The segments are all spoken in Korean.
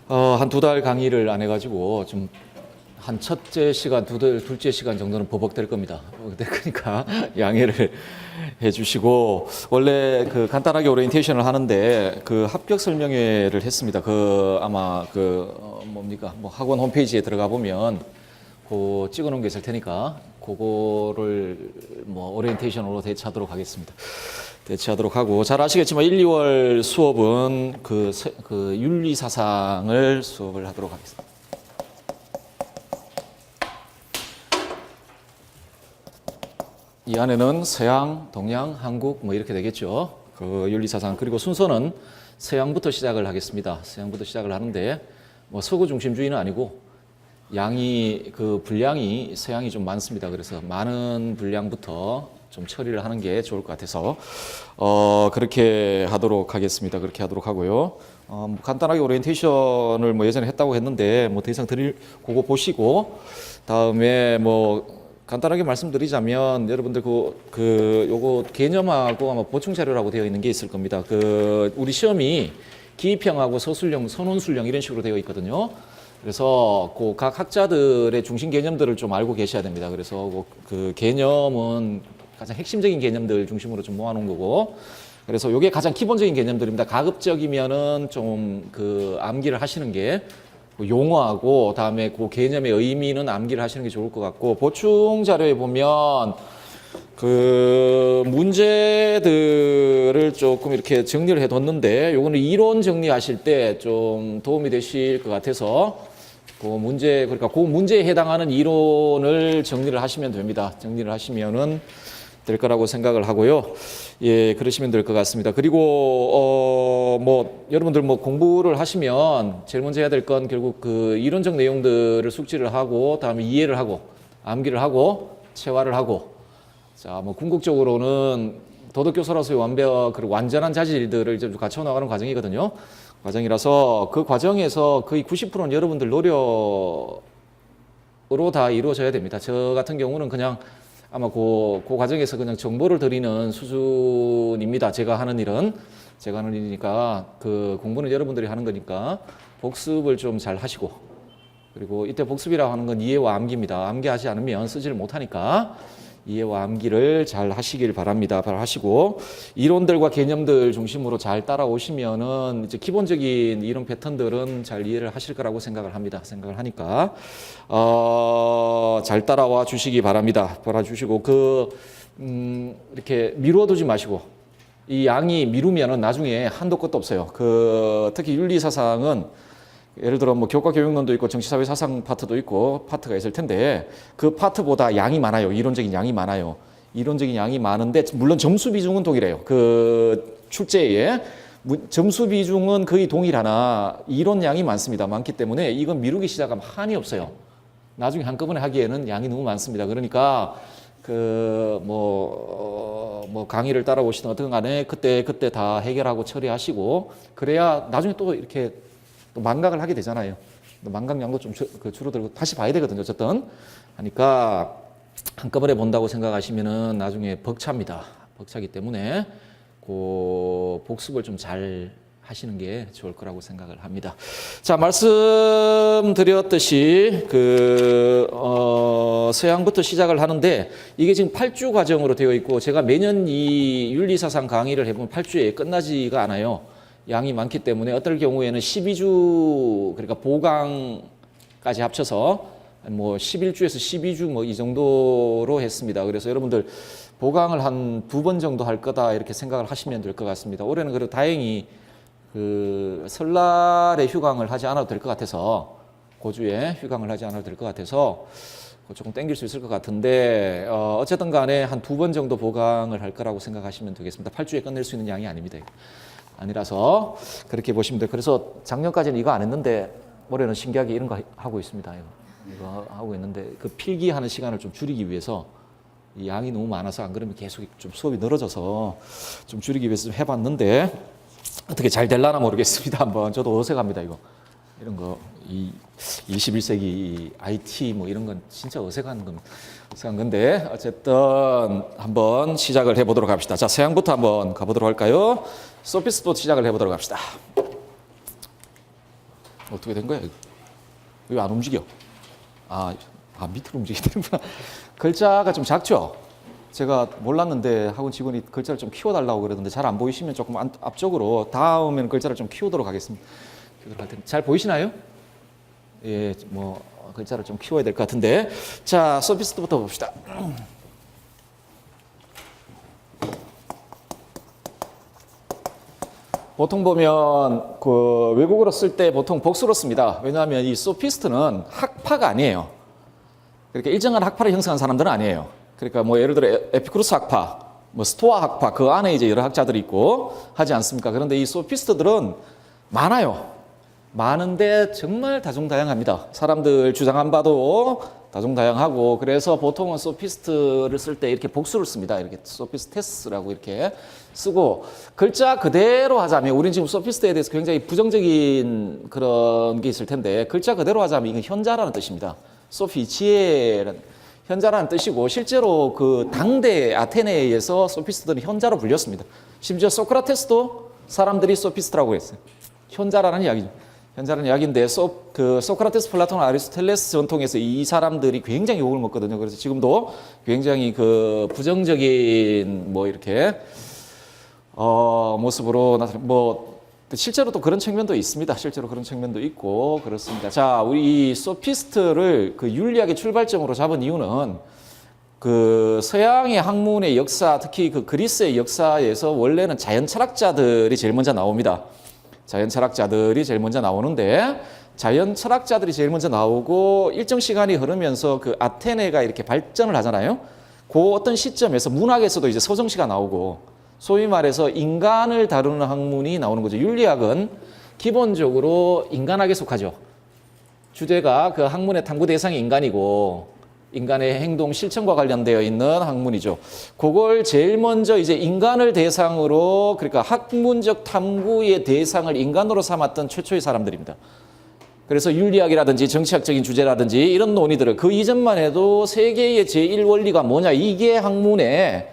한 두 달 강의를 안 해가지고 좀 한 첫째 시간, 둘째 시간 정도는 버벅될 겁니다. 그러니까 양해를 해주시고, 원래 그 간단하게 오리엔테이션을 하는데 그 합격 설명회를 했습니다. 그 아마 뭡니까 뭐 학원 홈페이지에 들어가 보면 그 찍어놓은 게 있을 테니까 그거를 뭐 오리엔테이션으로 대체하도록 하겠습니다. 대체하도록 하고, 잘 아시겠지만 1, 2월 수업은 그 윤리사상을 수업을 하도록 하겠습니다. 이 안에는 서양, 동양, 한국 뭐 이렇게 되겠죠. 그 윤리사상. 그리고 순서는 서양부터 시작을 하겠습니다. 서양부터 시작을 하는데 뭐 서구 중심주의는 아니고 분량이 서양이 좀 많습니다. 그래서 많은 분량부터 좀 처리를 하는 게 좋을 것 같아서 그렇게 하도록 하겠습니다. 그렇게 하도록 하고요. 간단하게 오리엔테이션을 뭐 예전에 했다고 했는데 뭐 더 이상 그거 보시고 다음에 뭐 간단하게 말씀드리자면 여러분들 요거 개념하고 아마 보충 자료라고 되어 있는 게 있을 겁니다. 우리 시험이 기입형하고 서술형, 선원술형 이런 식으로 되어 있거든요. 그래서 각 학자들의 중심 개념들을 좀 알고 계셔야 됩니다. 그래서 그 개념은 가장 핵심적인 개념들 중심으로 좀 모아놓은 거고, 그래서 요게 가장 기본적인 개념들입니다. 가급적이면은 좀 암기를 하시는 게 용어하고 다음에 그 개념의 의미는 암기를 하시는 게 좋을 것 같고, 보충 자료에 보면 문제들을 조금 이렇게 정리를 해뒀는데 요거는 이론 정리하실 때 좀 도움이 되실 것 같아서 그러니까 그 문제에 해당하는 이론을 정리를 하시면 됩니다. 정리를 하시면은 될 거라고 생각을 하고요. 예, 그러시면 될 것 같습니다. 그리고 여러분들 공부를 하시면 제일 먼저 해야 될 건 결국 그 이론적 내용들을 숙지를 하고 다음에 이해를 하고 암기를 하고 체화를 하고, 자, 궁극적으로는 도덕교사로서의 그리고 완전한 자질들을 이제 갖춰 나가는 과정이거든요. 과정이라서 그 과정에서 거의 90%는 여러분들 노력으로 다 이루어져야 됩니다. 저 같은 경우는 그냥 아마 그 과정에서 그냥 정보를 드리는 수준입니다. 제가 하는 일이니까 그 공부는 여러분들이 하는 거니까 복습을 좀 잘 하시고, 그리고 이때 복습이라고 하는 건 이해와 암기입니다. 암기하지 않으면 쓰지를 못하니까 이해와 암기를 잘 하시길 바랍니다. 잘 하시고 이론들과 개념들 중심으로 잘 따라오시면은 이제 기본적인 이론 패턴들은 잘 이해를 하실 거라고 생각을 하니까 잘 따라와 주시기 바랍니다. 따라주시고 이렇게 미루어두지 마시고, 이 양이 미루면은 나중에 한도 끝도 없어요. 특히 윤리사상은 예를 들어 교과교육론도 있고 정치사회사상 파트도 있고 파트가 있을 텐데 그 파트보다 양이 많아요. 이론적인 양이 많아요. 이론적인 양이 많은데 물론 점수 비중은 동일해요. 출제에 점수 비중은 거의 동일하나 이론 양이 많기 때문에 이건 미루기 시작하면 한이 없어요. 나중에 한꺼번에 하기에는 양이 너무 많습니다. 그러니까 강의를 따라오시든 어떤 간에 그때 다 해결하고 처리하시고, 그래야 나중에 또 이렇게 또 망각을 하게 되잖아요. 망각량도 좀 줄어들고 다시 봐야 되거든요. 어쨌든 하니까 한꺼번에 본다고 생각하시면은 나중에 벅찹니다. 벅차기 때문에 복습을 좀 잘 하시는 게 좋을 거라고 생각을 합니다. 자, 말씀드렸듯이 서양부터 시작을 하는데 이게 지금 8주 과정으로 되어 있고, 제가 매년 이 윤리사상 강의를 해보면 8주에 끝나지가 않아요. 양이 많기 때문에 어떨 경우에는 12주, 그러니까 보강까지 합쳐서 11주에서 12주 이 정도로 했습니다. 그래서 여러분들 보강을 한 2번 정도 할 거다 이렇게 생각을 하시면 될 것 같습니다. 올해는 그래도 다행히 설날에 휴강을 하지 않아도 될 것 같아서, 고주에 휴강을 하지 않아도 될 것 같아서 조금 땡길 수 있을 것 같은데 어쨌든 간에 한 2번 정도 보강을 할 거라고 생각하시면 되겠습니다. 8주에 끝낼 수 있는 양이 아닙니다. 아니라서 그렇게 보시면 돼요. 그래서 작년까지는 이거 안 했는데 올해는 신기하게 이런 거 하고 있습니다. 이거 하고 있는데 필기하는 시간을 좀 줄이기 위해서, 이 양이 너무 많아서 안 그러면 계속 좀 수업이 늘어져서 좀 줄이기 위해서 좀 해봤는데 어떻게 잘 될라나 모르겠습니다. 한번 저도 어색합니다. 이런 거 21세기 IT 이런 건 진짜 어색한 건데 어쨌든 한번 시작을 해보도록 합시다. 자, 서양부터 한번 가보도록 할까요? 소피스부터 시작을 해보도록 합시다. 어떻게 된 거야? 왜 안 움직여? 밑으로 움직이는구나. 글자가 좀 작죠? 제가 몰랐는데 학원 직원이 글자를 좀 키워달라고 그러던데 잘 안 보이시면 조금 앞쪽으로 다음에는 글자를 좀 키우도록 하겠습니다. 잘 보이시나요? 예, 뭐 글자를 좀 키워야 될 것 같은데. 자, 소피스트부터 봅시다. 보통 보면 그 외국어로 쓸 때 보통 복수로 씁니다. 왜냐하면 이 소피스트는 학파가 아니에요. 그러니까 일정한 학파를 형성한 사람들은 아니에요. 그러니까 뭐 예를 들어 에피쿠로스 학파, 뭐 스토아 학파 그 안에 이제 여러 학자들이 있고 하지 않습니까? 그런데 이 소피스트들은 많아요. 많은데 정말 다종다양합니다. 사람들 주장한 바도 다종다양하고 그래서 보통은 소피스트를 쓸 때 이렇게 복수를 씁니다. 이렇게 소피스테스라고 이렇게 쓰고 글자 그대로 하자면 우리는 지금 소피스트에 대해서 굉장히 부정적인 그런 게 있을 텐데 글자 그대로 하자면 이건 현자라는 뜻입니다. 소피지에라는 현자라는 뜻이고 실제로 그 당대 아테네에서 소피스트들은 현자로 불렸습니다. 심지어 소크라테스도 사람들이 소피스트라고 했어요. 현자라는 이야기죠. 현자라는 이야기인데 소크라테스, 플라톤, 아리스토텔레스 전통에서 이 사람들이 굉장히 욕을 먹거든요. 그래서 지금도 굉장히 그 부정적인 뭐 이렇게 모습으로 나타나 뭐 실제로 또 그런 측면도 있습니다. 실제로 그런 측면도 있고 그렇습니다. 자, 우리 이 소피스트를 그 윤리학의 출발점으로 잡은 이유는 그 서양의 학문의 역사, 특히 그 그리스의 역사에서 원래는 자연 철학자들이 제일 먼저 나옵니다. 자연 철학자들이 제일 먼저 나오는데 자연 철학자들이 제일 먼저 나오고 일정 시간이 흐르면서 그 아테네가 이렇게 발전을 하잖아요. 그 어떤 시점에서 문학에서도 이제 서정시가 나오고 소위 말해서 인간을 다루는 학문이 나오는 거죠. 윤리학은 기본적으로 인간학에 속하죠. 주제가 그 학문의 탐구 대상이 인간이고 인간의 행동 실천과 관련되어 있는 학문이죠. 그걸 제일 먼저 이제 인간을 대상으로 그러니까 학문적 탐구의 대상을 인간으로 삼았던 최초의 사람들입니다. 그래서 윤리학이라든지 정치학적인 주제라든지 이런 논의들을 그 이전만 해도 세계의 제1원리가 뭐냐 이게 학문의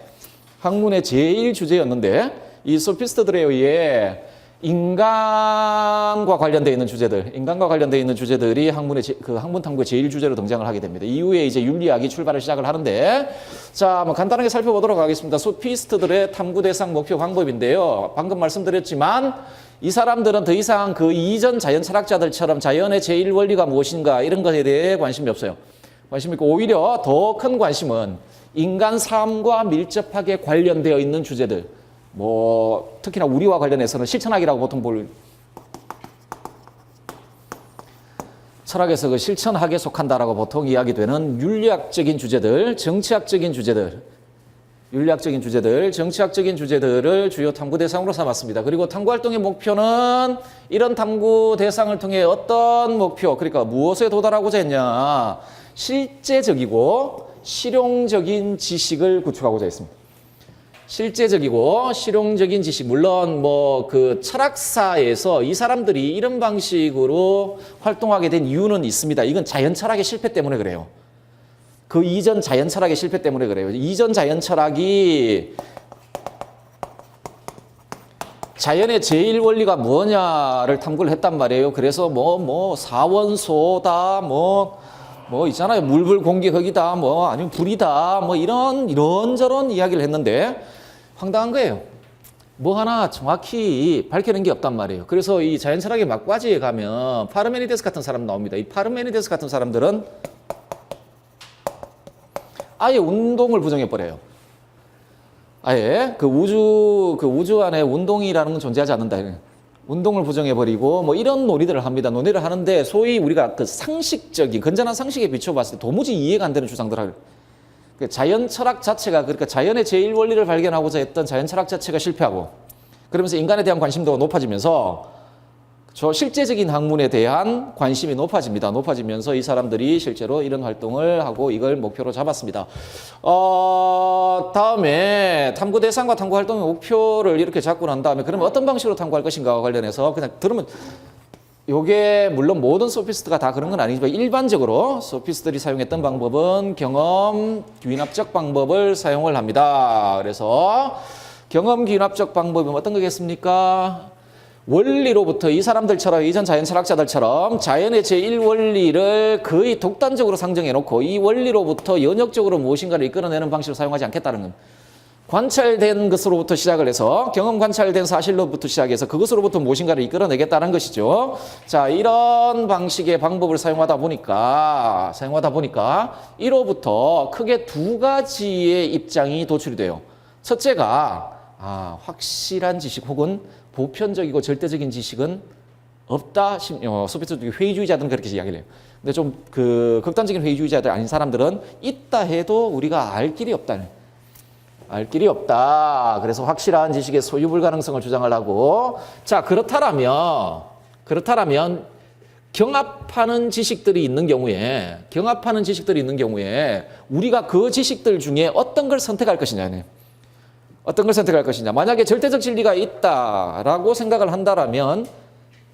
제일 주제였는데 이 소피스트들에 의해 인간과 관련되어 있는 주제들이 학문 탐구의 제일 주제로 등장을 하게 됩니다. 이후에 이제 윤리학이 출발을 시작을 하는데 자, 한번 간단하게 살펴보도록 하겠습니다. 소피스트들의 탐구 대상 목표 방법인데요. 방금 말씀드렸지만 이 사람들은 더 이상 그 이전 자연 철학자들처럼 자연의 제일 원리가 무엇인가 이런 것에 대해 관심이 없어요. 관심이 있고 오히려 더 큰 관심은 인간 삶과 밀접하게 관련되어 있는 주제들. 뭐 특히나 우리와 관련해서는 실천학이라고 보통 철학에서 그 실천학에 속한다라고 보통 이야기되는 윤리학적인 주제들, 정치학적인 주제들, 정치학적인 주제들을 주요 탐구 대상으로 삼았습니다. 그리고 탐구 활동의 목표는 이런 탐구 대상을 통해 어떤 목표, 그러니까 무엇에 도달하고자 했냐, 실제적이고 실용적인 지식을 구축하고자 했습니다. 실제적이고 실용적인 지식, 물론 뭐 그 철학사에서 이 사람들이 이런 방식으로 활동하게 된 이유는 있습니다. 이건 자연 철학의 실패 때문에 그래요. 그 이전 자연 철학의 실패 때문에 그래요. 이전 자연 철학이 자연의 제일 원리가 뭐냐를 탐구를 했단 말이에요. 그래서 사원소다, 있잖아요. 물불 공기 흙이다, 아니면 불이다, 이런저런 이야기를 했는데 황당한 거예요. 뭐 하나 정확히 밝혀낸 게 없단 말이에요. 그래서 이 자연 철학의 막바지에 가면 파르메니데스 같은 사람 나옵니다. 이 파르메니데스 같은 사람들은 아예 운동을 부정해버려요. 아예 그 우주 안에 운동이라는 건 존재하지 않는다. 운동을 부정해버리고 이런 논의들을 합니다. 논의를 하는데 소위 우리가 그 상식적인 건전한 상식에 비춰봤을 때 도무지 이해가 안 되는 주장들을 자연 철학 자체가 그러니까 자연의 제일 원리를 발견하고자 했던 자연 철학 자체가 실패하고 그러면서 인간에 대한 관심도가 높아지면서 저 실제적인 학문에 대한 관심이 높아지면서 이 사람들이 실제로 이런 활동을 하고 이걸 목표로 잡았습니다. 다음에 탐구 대상과 탐구 활동의 목표를 이렇게 잡고 난 다음에 그러면 어떤 방식으로 탐구할 것인가와 관련해서 그냥 들으면 요게 물론 모든 소피스트가 다 그런 건 아니지만 일반적으로 소피스트들이 사용했던 방법은 경험 귀납적 방법을 사용을 합니다. 그래서 경험 귀납적 방법은 어떤 거겠습니까? 원리로부터 이 사람들처럼 이전 자연 철학자들처럼 자연의 제1원리를 거의 독단적으로 상정해 놓고 이 원리로부터 연역적으로 무엇인가를 이끌어내는 방식을 사용하지 않겠다는 겁니다. 관찰된 것으로부터 시작을 해서 경험 관찰된 사실로부터 시작해서 그것으로부터 무엇인가를 이끌어내겠다는 것이죠. 자, 이런 방식의 방법을 사용하다 보니까 이로부터 크게 두 가지의 입장이 도출이 돼요. 첫째가 확실한 지식 혹은 보편적이고 절대적인 지식은 없다. 소피스트 회의주의자들은 그렇게 이야기를 해요. 근데 좀 그 극단적인 회의주의자들 아닌 사람들은 있다 해도 우리가 알 길이 없다는. 알 길이 없다. 그래서 확실한 지식의 소유 불가능성을 주장을 하고, 자, 그렇다라면 경합하는 지식들이 있는 경우에 우리가 그 지식들 중에 어떤 걸 선택할 것이냐. 어떤 걸 선택할 것이냐. 만약에 절대적 진리가 있다라고 생각을 한다라면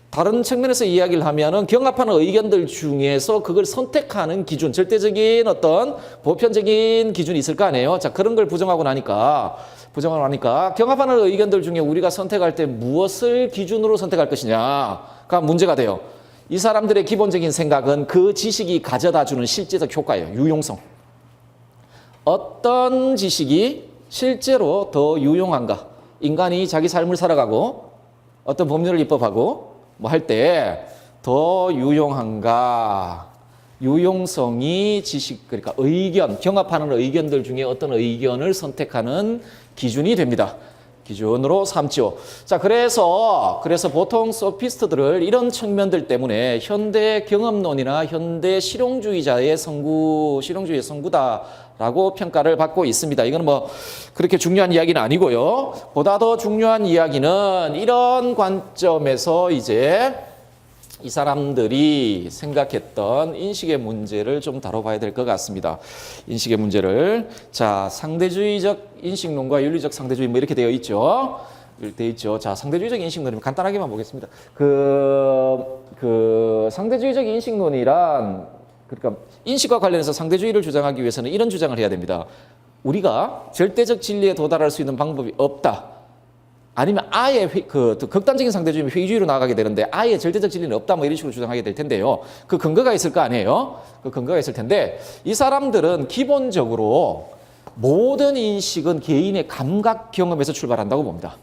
다른 측면에서 이야기를 하면은 경합하는 의견들 중에서 그걸 선택하는 기준, 절대적인 어떤 보편적인 기준이 있을 거 아니에요. 자, 그런 걸 부정하고 나니까 경합하는 의견들 중에 우리가 선택할 때 무엇을 기준으로 선택할 것이냐가 문제가 돼요. 이 사람들의 기본적인 생각은 그 지식이 가져다 주는 실제적 효과예요. 유용성. 어떤 지식이 실제로 더 유용한가? 인간이 자기 삶을 살아가고 어떤 법률을 입법하고 할 때 더 유용한가? 유용성이 지식, 그러니까 의견, 경합하는 의견들 중에 어떤 의견을 선택하는 기준이 됩니다. 기준으로 삼죠. 자, 그래서 보통 소피스트들을 이런 측면들 때문에 현대 경험론이나 현대 실용주의의 선구다라고 평가를 받고 있습니다. 이건 뭐 그렇게 중요한 이야기는 아니고요. 보다 더 중요한 이야기는 이런 관점에서 이제 이 사람들이 생각했던 인식의 문제를 좀 다뤄봐야 될 것 같습니다. 인식의 문제를. 자, 상대주의적 인식론과 윤리적 상대주의 뭐 이렇게 되어 있죠. 자, 상대주의적 인식론이면 간단하게만 보겠습니다. 상대주의적 인식론이란, 그러니까 인식과 관련해서 상대주의를 주장하기 위해서는 이런 주장을 해야 됩니다. 우리가 절대적 진리에 도달할 수 있는 방법이 없다. 아니면 아예 극단적인 상대주의면 회의주의로 나가게 되는데 아예 절대적 진리는 없다 뭐 이런 식으로 주장하게 될 텐데요. 그 근거가 있을 거 아니에요. 그 근거가 있을 텐데 이 사람들은 기본적으로 모든 인식은 개인의 감각 경험에서 출발한다고 봅니다.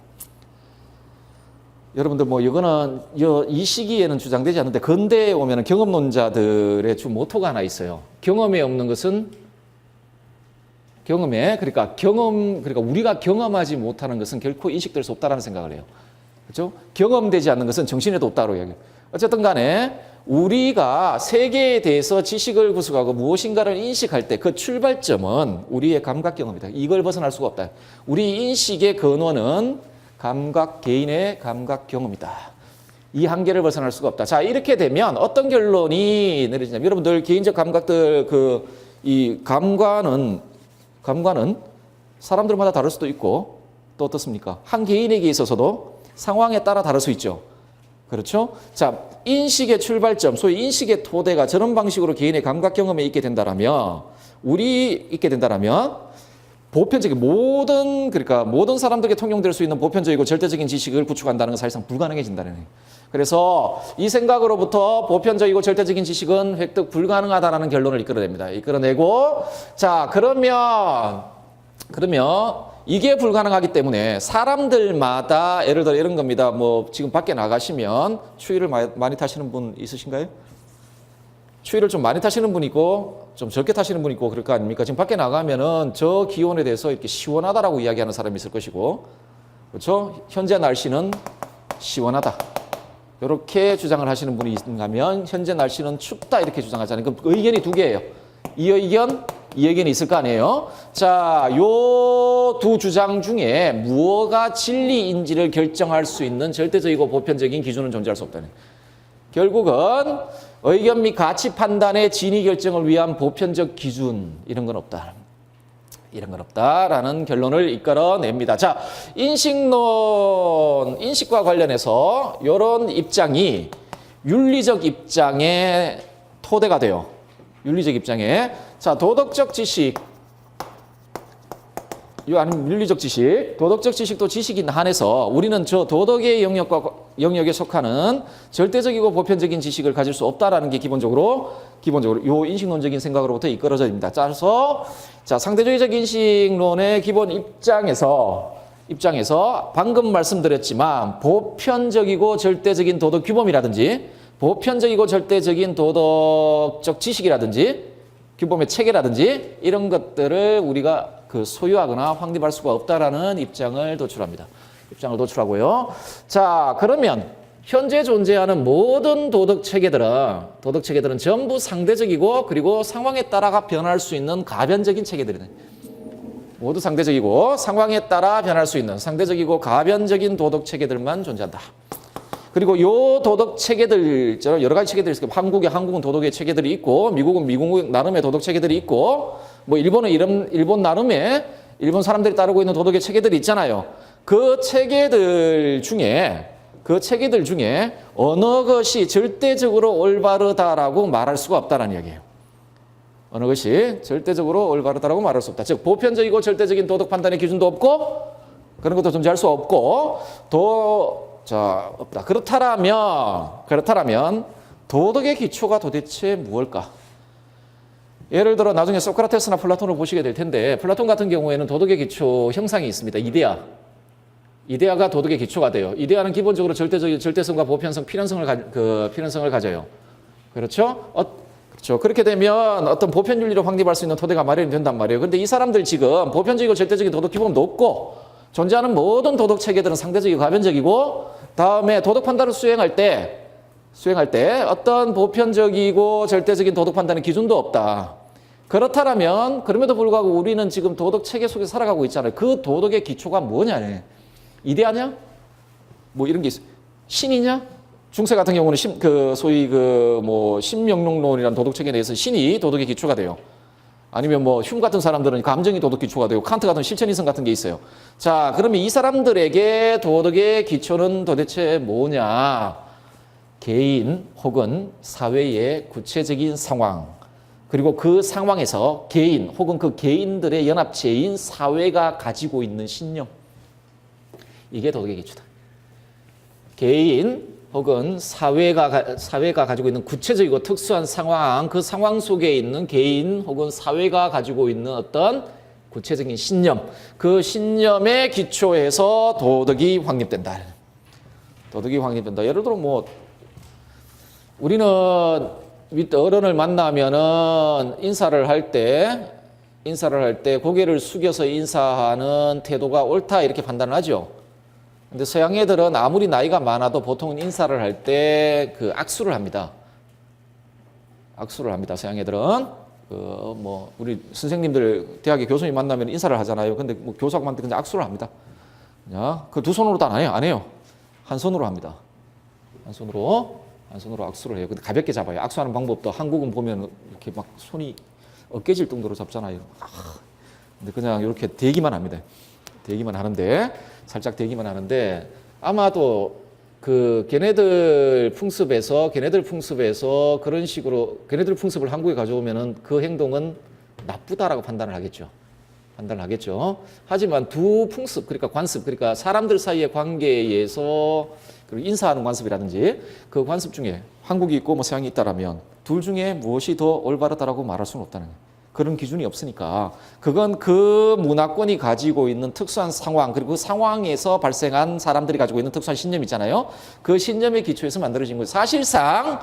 여러분들 뭐 이거는 이 시기에는 주장되지 않는데 근대에 오면 경험론자들의 주 모토가 하나 있어요. 경험에 없는 것은 그러니까 우리가 경험하지 못하는 것은 결코 인식될 수 없다라는 생각을 해요. 그렇죠? 경험되지 않는 것은 정신에도 없다고 이야기해요. 어쨌든 간에 우리가 세계에 대해서 지식을 구축하고 무엇인가를 인식할 때 그 출발점은 우리의 감각 경험이다. 이걸 벗어날 수가 없다. 우리 인식의 근원은 개인의 감각 경험이다. 이 한계를 벗어날 수가 없다. 자, 이렇게 되면 어떤 결론이 내려지냐면 여러분들 개인적 감각들 이 감관은 사람들마다 다를 수도 있고 또 어떻습니까? 한 개인에게 있어서도 상황에 따라 다를 수 있죠. 그렇죠? 자, 인식의 출발점, 소위 인식의 토대가 저런 방식으로 개인의 감각 경험에 있게 된다라면 보편적인 모든 사람들에게 통용될 수 있는 보편적이고 절대적인 지식을 구축한다는 건 사실상 불가능해진다는 거예요. 그래서 이 생각으로부터 보편적이고 절대적인 지식은 획득 불가능하다라는 결론을 이끌어내고, 자, 그러면 이게 불가능하기 때문에 사람들마다 예를 들어 이런 겁니다. 뭐 지금 밖에 나가시면 추위를 많이 타시는 분 있으신가요? 추위를 좀 많이 타시는 분 있고 좀 적게 타시는 분 있고 그럴 거 아닙니까? 지금 밖에 나가면은 저 기온에 대해서 이렇게 시원하다라고 이야기하는 사람이 있을 것이고, 그렇죠? 현재 날씨는 시원하다. 이렇게 주장을 하시는 분이 있는가면 현재 날씨는 춥다 이렇게 주장하잖아요. 그럼 의견이 두 개예요. 이 의견이 있을 거 아니에요. 자, 요 두 주장 중에 무엇가 진리인지를 결정할 수 있는 절대적이고 보편적인 기준은 존재할 수 없다는. 결국은 의견 및 가치 판단의 진위 결정을 위한 보편적 기준 이런 건 없다라는 결론을 이끌어냅니다. 자, 인식과 관련해서 이런 입장이 윤리적 입장의 토대가 돼요. 윤리적 입장에. 자, 도덕적 지식. 아니면 윤리적 지식, 도덕적 지식도 지식인 한해서 우리는 저 도덕의 영역에 속하는 절대적이고 보편적인 지식을 가질 수 없다라는 게 기본적으로 요 인식론적인 생각으로부터 이끌어집니다. 따라서 자, 상대주의적 인식론의 기본 입장에서 방금 말씀드렸지만 보편적이고 절대적인 도덕 규범이라든지 보편적이고 절대적인 도덕적 지식이라든지 규범의 체계라든지 이런 것들을 우리가 소유하거나 확립할 수가 없다라는 입장을 도출합니다. 입장을 도출하고요. 자, 그러면 현재 존재하는 모든 도덕 체계들은 전부 상대적이고 그리고 상황에 따라가 변할 수 있는 가변적인 체계들이네. 모두 상대적이고 상황에 따라 변할 수 있는 상대적이고 가변적인 도덕 체계들만 존재한다. 그리고 요 도덕 체계들, 여러 가지 체계들이 있어요. 한국은 도덕의 체계들이 있고, 미국은 미국 나름의 도덕 체계들이 있고, 뭐 일본은 일본 나름의 일본 사람들이 따르고 있는 도덕의 체계들이 있잖아요. 그 체계들 중에 어느 것이 절대적으로 올바르다라고 말할 수가 없다는 이야기예요. 어느 것이 절대적으로 올바르다라고 말할 수 없다. 즉 보편적이고 절대적인 도덕 판단의 기준도 없고 그런 것도 존재할 수 없고 없다. 그렇다라면 도덕의 기초가 도대체 무엇일까? 예를 들어 나중에 소크라테스나 플라톤을 보시게 될 텐데 플라톤 같은 경우에는 도덕의 기초 형상이 있습니다. 이데아가 도덕의 기초가 돼요. 이데아는 기본적으로 절대성과 보편성, 필연성을 가져요. 그렇죠? 그렇죠. 그렇게 되면 어떤 보편 윤리로 확립할 수 있는 토대가 마련이 된단 말이에요. 근데 이 사람들 지금 보편적이고 절대적인 도덕 기본도 없고 존재하는 모든 도덕 체계들은 상대적이고 가변적이고 다음에 도덕 판단을 수행할 때 어떤 보편적이고 절대적인 도덕 판단의 기준도 없다. 그렇다면 그럼에도 불구하고 우리는 지금 도덕 체계 속에 살아가고 있잖아요. 그 도덕의 기초가 뭐냐? 이데아냐? 뭐 이런 게 있어요. 신이냐? 중세 같은 경우는 소위 신명론이라는 도덕 체계에 대해서 신이 도덕의 기초가 돼요. 아니면 휴 같은 사람들은 감정이 도덕 기초가 되고 칸트 같은 실천이성 같은 게 있어요. 자, 그러면 이 사람들에게 도덕의 기초는 도대체 뭐냐? 개인 혹은 사회의 구체적인 상황, 그리고 그 상황에서 개인 혹은 그 개인들의 연합체인 사회가 가지고 있는 신념, 이게 도덕의 기초다. 개인 혹은 사회가 가지고 있는 구체적이고 특수한 상황, 그 상황 속에 있는 개인 혹은 사회가 가지고 있는 어떤 구체적인 신념, 그 신념의 기초에서 도덕이 확립된다. 예를 들어 우리는 어른을 만나면은 인사를 할 때 고개를 숙여서 인사하는 태도가 옳다 이렇게 판단을 하죠. 근데 서양 애들은 아무리 나이가 많아도 보통은 인사를 할 때 악수를 합니다. 서양 애들은 우리 선생님들 대학의 교수님 만나면 인사를 하잖아요. 근데 교사한테 그냥 악수를 합니다. 그 두 손으로도 안 해요. 한 손으로 합니다. 한 손으로 악수를 해요. 근데 가볍게 잡아요. 악수하는 방법도 한국은 보면 이렇게 막 손이 어깨질 정도로 잡잖아요. 근데 그냥 이렇게 대기만 합니다. 살짝 대기만 하는데 아마도 걔네들 풍습에서 그런 식으로 걔네들 풍습을 한국에 가져오면은 그 행동은 나쁘다라고 판단을 하겠죠. 하지만 두 풍습, 그러니까 관습, 그러니까 사람들 사이의 관계에서 그리고 인사하는 관습이라든지 그 관습 중에 한국이 있고 서양이 있다라면 둘 중에 무엇이 더 올바르다라고 말할 수는 없다는 거예요. 그런 기준이 없으니까 그건 그 문화권이 가지고 있는 특수한 상황, 그리고 그 상황에서 발생한 사람들이 가지고 있는 특수한 신념이 있잖아요. 그 신념의 기초에서 만들어진 거예요. 사실상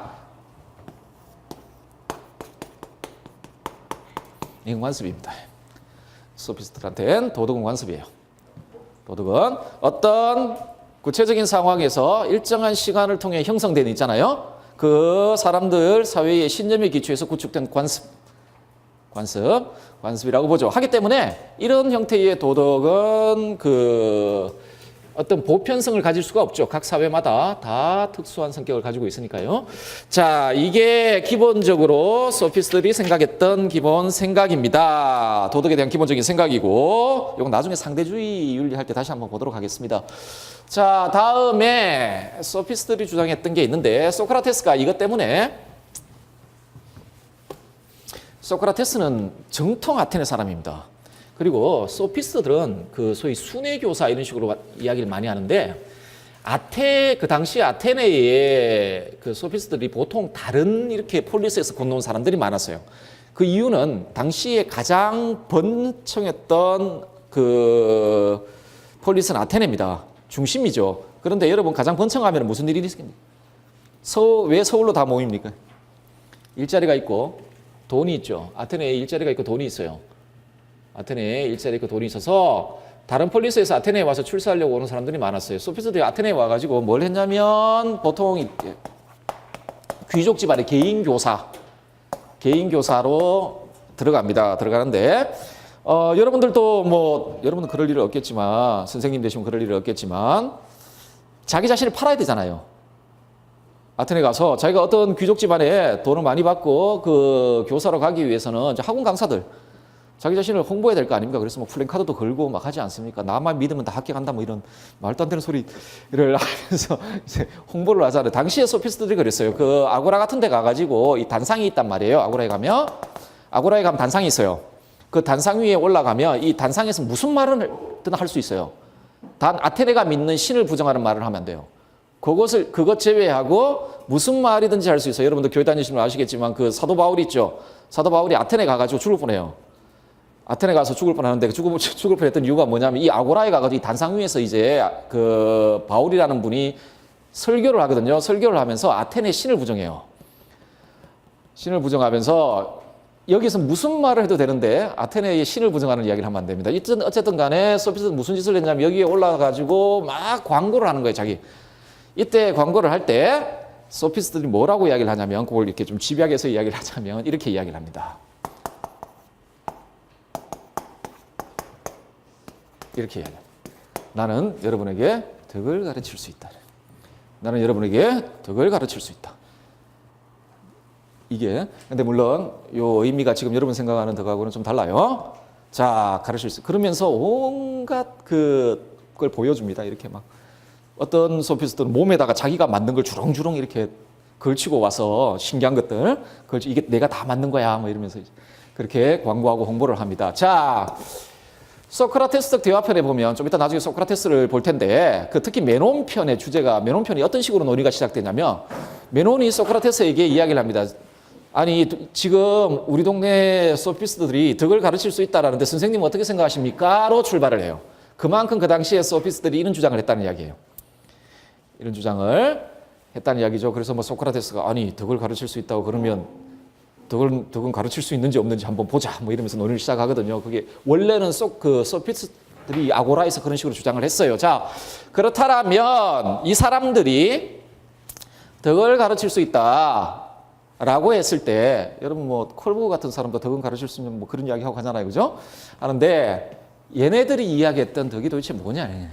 이건 관습입니다. 소피스트한테는 도덕은 관습이에요. 도덕은 어떤 구체적인 상황에서 일정한 시간을 통해 형성된 있잖아요. 그 사람들 사회의 신념의 기초에서 구축된 관습이라고 보죠. 하기 때문에 이런 형태의 도덕은 어떤 보편성을 가질 수가 없죠. 각 사회마다 다 특수한 성격을 가지고 있으니까요. 자, 이게 기본적으로 소피스트들이 생각했던 기본 생각입니다. 도덕에 대한 기본적인 생각이고, 이건 나중에 상대주의 윤리할 때 다시 한번 보도록 하겠습니다. 자, 다음에 소피스트들이 주장했던 게 있는데, 소크라테스가 이것 때문에 소크라테스는 정통 아테네 사람입니다. 그리고 소피스트들은 그 소위 순회교사 이런 식으로 이야기를 많이 하는데 그 당시 아테네의 그 소피스트들이 보통 다른 이렇게 폴리스에서 건너온 사람들이 많았어요. 그 이유는 당시에 가장 번창했던 그 폴리스는 아테네입니다. 중심이죠. 그런데 여러분 가장 번창하면 무슨 일이 있습니까? 왜 서울로 다 모입니까? 일자리가 있고 돈이 있죠. 아테네에 일자리가 있고 돈이 있어요. 아테네에 일자리 있고 돈이 있어서 다른 폴리스에서 아테네에 와서 출세하려고 오는 사람들이 많았어요. 소피스트들이 아테네에 와가지고 뭘 했냐면 보통 귀족 집안의 개인 교사로 들어가는데 여러분들도 여러분은 그럴 일은 없겠지만 선생님 되시면 그럴 일은 없겠지만 자기 자신을 팔아야 되잖아요. 아테네 가서 자기가 어떤 귀족 집안에 돈을 많이 받고 그 교사로 가기 위해서는 이제 학원 강사들 자기 자신을 홍보해야 될 거 아닙니까? 그래서 플랜카드도 걸고 막 하지 않습니까? 나만 믿으면 다 합격한다 이런 말도 안 되는 소리를 하면서 이제 홍보를 하잖아요. 당시에 소피스트들이 그랬어요. 그 아고라 같은 데 가가지고 이 단상이 있단 말이에요. 아고라에 가면 단상이 있어요. 그 단상 위에 올라가면 이 단상에서 무슨 말을든 할 수 있어요. 단 아테네가 믿는 신을 부정하는 말을 하면 안 돼요. 그것 제외하고 무슨 말이든지 할 수 있어요. 여러분들 교회 다니시면 아시겠지만 그 사도 바울이 있죠. 사도 바울이 아테네 가가지고 죽을 뻔해요. 아테네 가서 죽을 뻔하는데 죽을 뻔했던 이유가 뭐냐면 이 아고라에 가가지고 이 단상 위에서 이제 그 바울이라는 분이 설교를 하거든요. 설교를 하면서 아테네 신을 부정해요. 신을 부정하면서 여기서 무슨 말을 해도 되는데 아테네의 신을 부정하는 이야기를 하면 안 됩니다. 어쨌든 간에 소피스트는 무슨 짓을 했냐면 여기에 올라가가지고 막 광고를 하는 거예요. 자기. 이때 광고를 할 때 소피스트들이 뭐라고 이야기를 하냐면 그걸 이렇게 좀 집약해서 이야기를 하자면 이렇게 이야기를 합니다. 이렇게 이야기해요. 나는 여러분에게 덕을 가르칠 수 있다. 나는 여러분에게 덕을 가르칠 수 있다. 근데 물론 요 의미가 지금 여러분 생각하는 덕하고는 좀 달라요. 자, 가르칠 수. 그러면서 온갖 그걸 보여줍니다. 이렇게 막. 어떤 소피스트는 몸에다가 자기가 만든 걸 주렁주렁 이렇게 걸치고 와서 신기한 것들. 이게 내가 다 만든 거야. 이러면서 그렇게 광고하고 홍보를 합니다. 자. 소크라테스 대화편에 보면 좀 이따 나중에 소크라테스를 볼 텐데 특히 메논 편의 주제가 메논 편이 어떤 식으로 논의가 시작되냐면 메논이 소크라테스에게 이야기를 합니다. 아니 지금 우리 동네 소피스트들이 덕을 가르칠 수 있다라는데 선생님 어떻게 생각하십니까? 로 출발을 해요. 그만큼 그 당시에 소피스트들이 이런 주장을 했다는 이야기예요. 이런 주장을 했다는 이야기죠. 그래서 소크라테스가 아니 덕을 가르칠 수 있다고 그러면 덕은 가르칠 수 있는지 없는지 한번 보자. 이러면서 논의를 시작하거든요. 그게 원래는 소피스트들이 아고라에서 그런 식으로 주장을 했어요. 자, 그렇다면 이 사람들이 덕을 가르칠 수 있다라고 했을 때 여러분 콜브 같은 사람도 덕은 가르칠 수 있는 그런 이야기하고 하잖아요. 그죠? 하는데 얘네들이 이야기했던 덕이 도대체 뭐냐.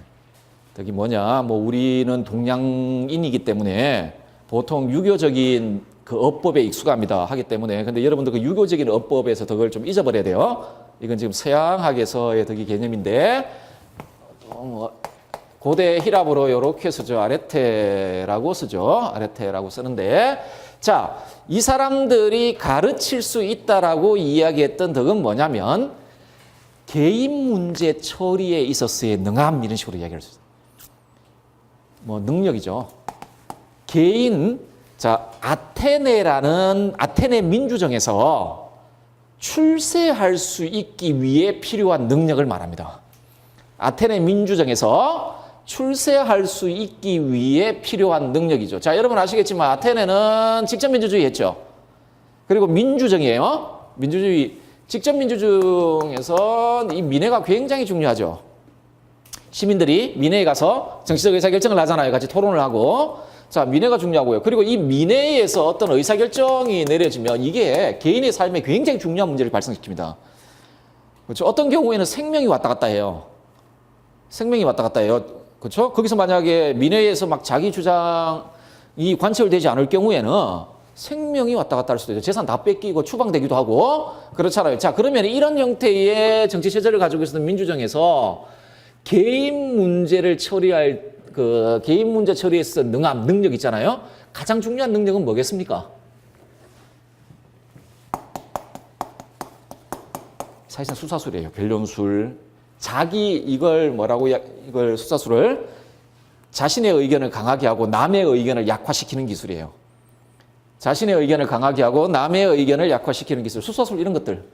덕이 뭐냐. 우리는 동양인이기 때문에 보통 유교적인 그 어법에 익숙합니다. 하기 때문에. 근데 여러분들 그 유교적인 어법에서 덕을 좀 잊어버려야 돼요. 이건 지금 서양학에서의 덕의 개념인데, 고대 히랍어로 이렇게 쓰죠. 아레테라고 쓰죠. 아레테라고 쓰는데, 자, 이 사람들이 가르칠 수 있다라고 이야기했던 덕은 뭐냐면, 개인 문제 처리에 있어서의 능함, 이런 식으로 이야기할 수 있어요. 능력이죠. 아테네 민주정에서 출세할 수 있기 위해 필요한 능력을 말합니다. 아테네 민주정에서 출세할 수 있기 위해 필요한 능력이죠. 자, 여러분 아시겠지만 아테네는 직접민주주의 했죠. 그리고 민주정이에요. 직접민주정에서 이 민회가 굉장히 중요하죠. 시민들이 민회에 가서 정치적 의사결정을 하잖아요. 같이 토론을 하고. 자, 민회가 중요하고요. 그리고 이 민회에서 어떤 의사결정이 내려지면 이게 개인의 삶에 굉장히 중요한 문제를 발생시킵니다. 그렇죠? 어떤 경우에는 생명이 왔다 갔다 해요. 그렇죠? 거기서 만약에 민회에서 자기 주장이 관철되지 않을 경우에는 생명이 왔다 갔다 할 수도 있죠. 재산 다 뺏기고 추방되기도 하고 그렇잖아요. 자, 그러면 이런 형태의 정치 체제를 가지고 있었던 민주정에서 개인 문제를 처리할 개인 문제 처리에서 능력 있잖아요. 가장 중요한 능력은 뭐겠습니까? 사실상 수사술이에요. 변론술. 자기 이걸 이걸 수사술을 자신의 의견을 강하게 하고 남의 의견을 약화시키는 기술이에요. 자신의 의견을 강하게 하고 남의 의견을 약화시키는 기술. 수사술 이런 것들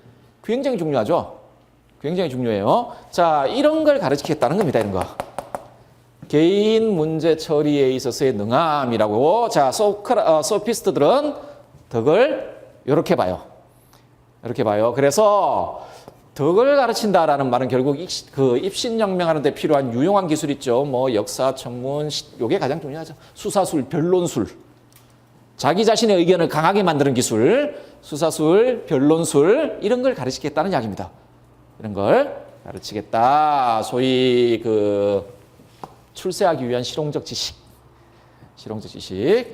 굉장히 중요하죠. 굉장히 중요해요. 자, 이런 걸 가르치겠다는 겁니다. 이런 거. 개인 문제 처리에 있어서의 능함이라고. 자, 소피스트들은 덕을 이렇게 봐요. 이렇게 봐요. 그래서 덕을 가르친다라는 말은 결국 그 입신양명하는 데 필요한 유용한 기술 있죠. 뭐 역사, 천문, 요게 가장 중요하죠. 수사술, 변론술. 자기 자신의 의견을 강하게 만드는 기술, 수사술, 변론술 이런 걸 가르치겠다는 이야기입니다. 이런 걸 가르치겠다. 소위 그 출세하기 위한 실용적 지식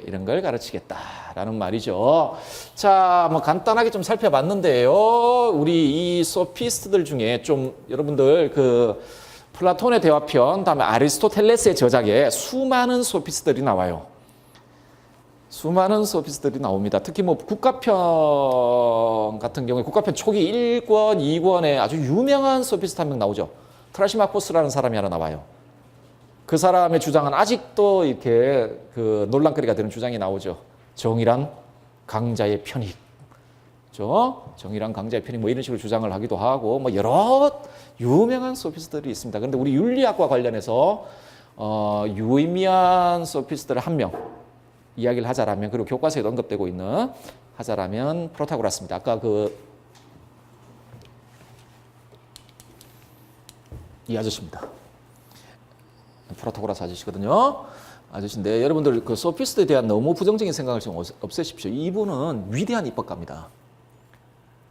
이런 걸 가르치겠다라는 말이죠. 자, 뭐 간단하게 좀 살펴봤는데요. 우리 이 소피스트들 중에 좀 여러분들 그 플라톤의 대화편, 다음에 아리스토텔레스의 저작에 수많은 소피스트들이 나와요. 수많은 소피스트들이 나옵니다. 특히 뭐 국가편 같은 경우에 국가편 초기 1권, 2권에 아주 유명한 소피스트 한 명 나오죠. 트라시마코스라는 사람이 하나 나와요. 그 사람의 주장은 아직도 이렇게 그 논란거리가 되는 주장이 나오죠. 정의란 강자의 편익. 그렇죠? 정의란 강자의 편익 뭐 이런 식으로 주장을 하기도 하고 뭐 여러 유명한 소피스트들이 있습니다. 그런데 우리 윤리학과 관련해서 유의미한 소피스트를 한 명 이야기를 하자라면, 그리고 교과서에도 언급되고 있는 하자라면 프로타고라스입니다. 아까 이 아저씨입니다. 프로타고라스 아저씨거든요. 아저씨인데 여러분들 그 소피스트에 대한 너무 부정적인 생각을 좀 없애십시오. 이분은 위대한 입법가입니다.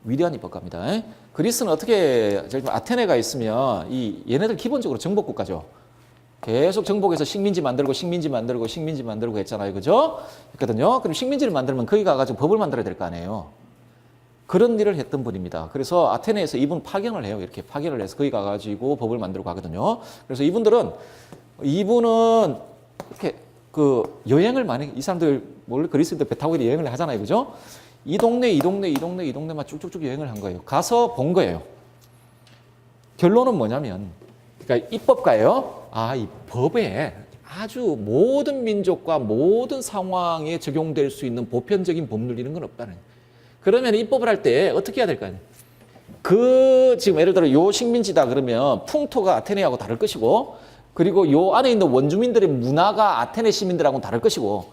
위대한 입법가입니다. 그리스는 어떻게, 아테네가 있으면 얘네들 기본적으로 정복국가죠. 계속 정복해서 식민지 만들고 했잖아요. 그죠? 했거든요. 그럼 식민지를 만들면 거기 가가지고 법을 만들어야 될 거 아니에요. 그런 일을 했던 분입니다. 그래서 아테네에서 이분 파견을 해요. 이렇게 파견을 해서 거기 가가지고 법을 만들고 하거든요. 그래서 이분은 이렇게 그 여행을 많이, 이 사람들 원래 그리스인들 배 타고 여행을 하잖아요. 그죠? 이 동네만 쭉쭉쭉 여행을 한 거예요. 가서 본 거예요. 결론은 뭐냐면, 그러니까 입법가예요. 이 법에 아주 모든 민족과 모든 상황에 적용될 수 있는 보편적인 법률 이런 건 없다는. 그러면 입법을 할 때 어떻게 해야 될까요? 지금 예를 들어 요 식민지다 그러면 풍토가 아테네하고 다를 것이고, 그리고 요 안에 있는 원주민들의 문화가 아테네 시민들하고는 다를 것이고,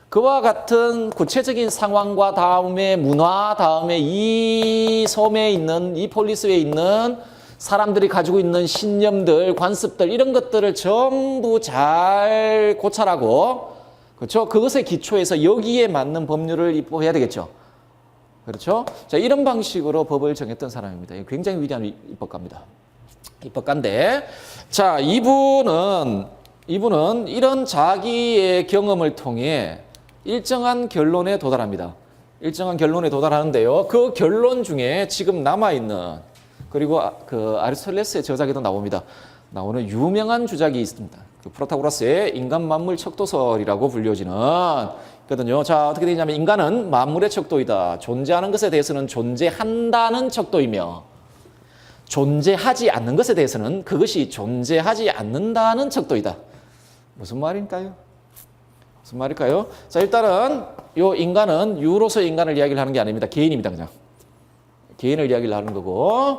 그와 같은 구체적인 상황과 다음에 문화, 다음에 이 섬에 있는, 이 폴리스에 있는 사람들이 가지고 있는 신념들, 관습들 이런 것들을 전부 잘 고찰하고, 그렇죠? 그것에 기초해서 여기에 맞는 법률을 입법해야 되겠죠. 그렇죠? 자, 이런 방식으로 법을 정했던 사람입니다. 굉장히 위대한 입법가입니다. 입법가인데, 자, 이분은 이런 자기의 경험을 통해 일정한 결론에 도달합니다. 일정한 결론에 도달하는데요. 그 결론 중에 지금 남아있는, 그리고 그 아리스토텔레스의 저작에도 나오는 유명한 주작이 있습니다. 그 프로타고라스의 인간 만물 척도설이라고 불려지는 거든요. 자, 어떻게 되냐면 인간은 만물의 척도이다. 존재하는 것에 대해서는 존재한다는 척도이며, 존재하지 않는 것에 대해서는 그것이 존재하지 않는다는 척도이다. 무슨 말일까요? 무슨 말일까요? 자, 일단은 요 인간은 유로서의 인간을 이야기를 하는 게 아닙니다. 개인입니다. 그냥 개인을 이야기를 하는 거고,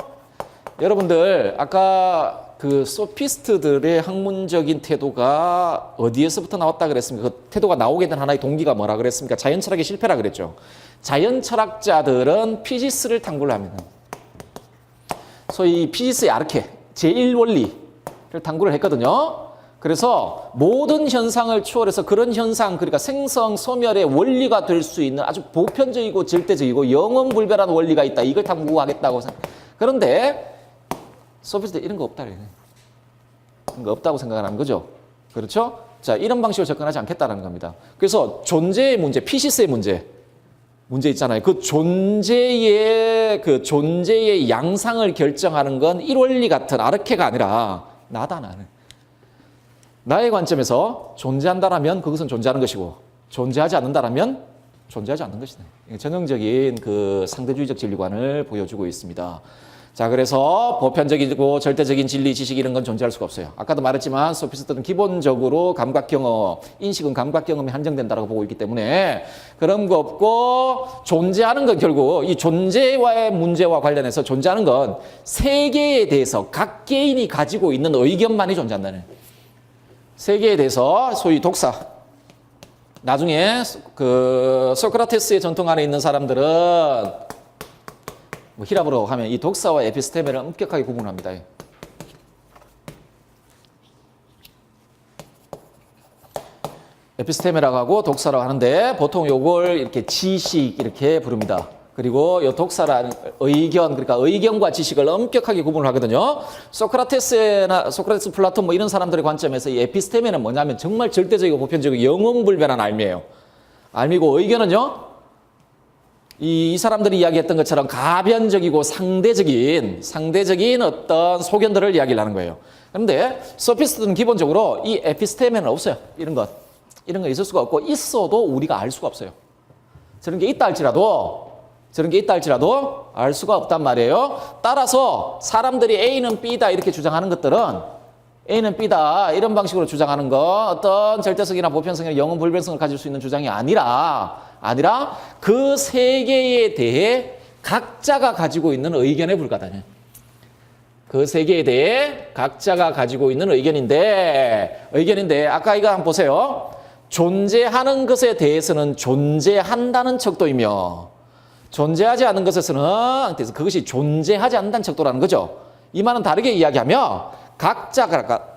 여러분들 아까 그 소피스트들의 학문적인 태도가 어디에서부터 나왔다 그랬습니까? 그 태도가 나오게 된 하나의 동기가 뭐라 그랬습니까? 자연철학의 실패라 그랬죠. 자연철학자들은 피지스를 탐구를 합니다. 소위 피지스의 아르케, 제1원리를 탐구를 했거든요. 그래서 모든 현상을 추월해서 그런 현상, 그러니까 생성, 소멸의 원리가 될 수 있는 아주 보편적이고 절대적이고 영원불변한 원리가 있다. 이걸 탐구하겠다고 생각합니다. 그런데 소피스트 이런 거 없다. 이런 거 없다고 생각하는 거죠. 그렇죠? 자, 이런 방식으로 접근하지 않겠다는 겁니다. 그래서 존재의 문제, 피시스의 문제 있잖아요. 그 존재의 양상을 결정하는 건 1원리 같은 아르케가 아니라 나다, 나는. 나의 관점에서 존재한다라면 그것은 존재하는 것이고, 존재하지 않는다라면 존재하지 않는 것이다. 전형적인 그 상대주의적 진리관을 보여주고 있습니다. 자, 그래서 보편적이고 절대적인 진리, 지식 이런 건 존재할 수가 없어요. 아까도 말했지만 소피스트는 기본적으로 감각 경험, 인식은 감각 경험에 한정된다고 보고 있기 때문에 그런 거 없고 존재하는 건 결국 이 존재와의 문제와 관련해서 존재하는 건 세계에 대해서 각 개인이 가지고 있는 의견만이 존재한다는 세계에 대해서 소위 독사. 나중에 그 소크라테스의 전통 안에 있는 사람들은 뭐 히라브로 하면 이 독사와 에피스테메를 엄격하게 구분합니다. 에피스테메라고 하고 독사라고 하는데 보통 요걸 이렇게 지식 이렇게 부릅니다. 그리고 요 독사라는 의견, 그러니까 의견과 지식을 엄격하게 구분을 하거든요. 소크라테스, 플라톤 뭐 이런 사람들의 관점에서 이 에피스테메는 뭐냐면 정말 절대적이고 보편적이고 영원불변한 알미예요. 알미고 의견은요. 이 사람들이 이야기했던 것처럼 가변적이고 상대적인 어떤 소견들을 이야기를 하는 거예요. 그런데 소피스트는 기본적으로 이 에피스테메는 없어요. 이런 거 있을 수가 없고 있어도 우리가 알 수가 없어요. 저런 게 있다 할지라도 알 수가 없단 말이에요. 따라서 사람들이 A는 B다 이렇게 주장하는 것들은 A는 B다 이런 방식으로 주장하는 거 어떤 절대성이나 보편성이나 영원불변성을 가질 수 있는 주장이 아니라 그 세계에 대해 각자가 가지고 있는 의견에 불과하다. 그 세계에 대해 각자가 가지고 있는 의견인데 아까 이거 한번 보세요. 존재하는 것에 대해서는 존재한다는 척도이며 존재하지 않는 것에서는 그것이 존재하지 않는다는 척도라는 거죠. 이 말은 다르게 이야기하면 각자가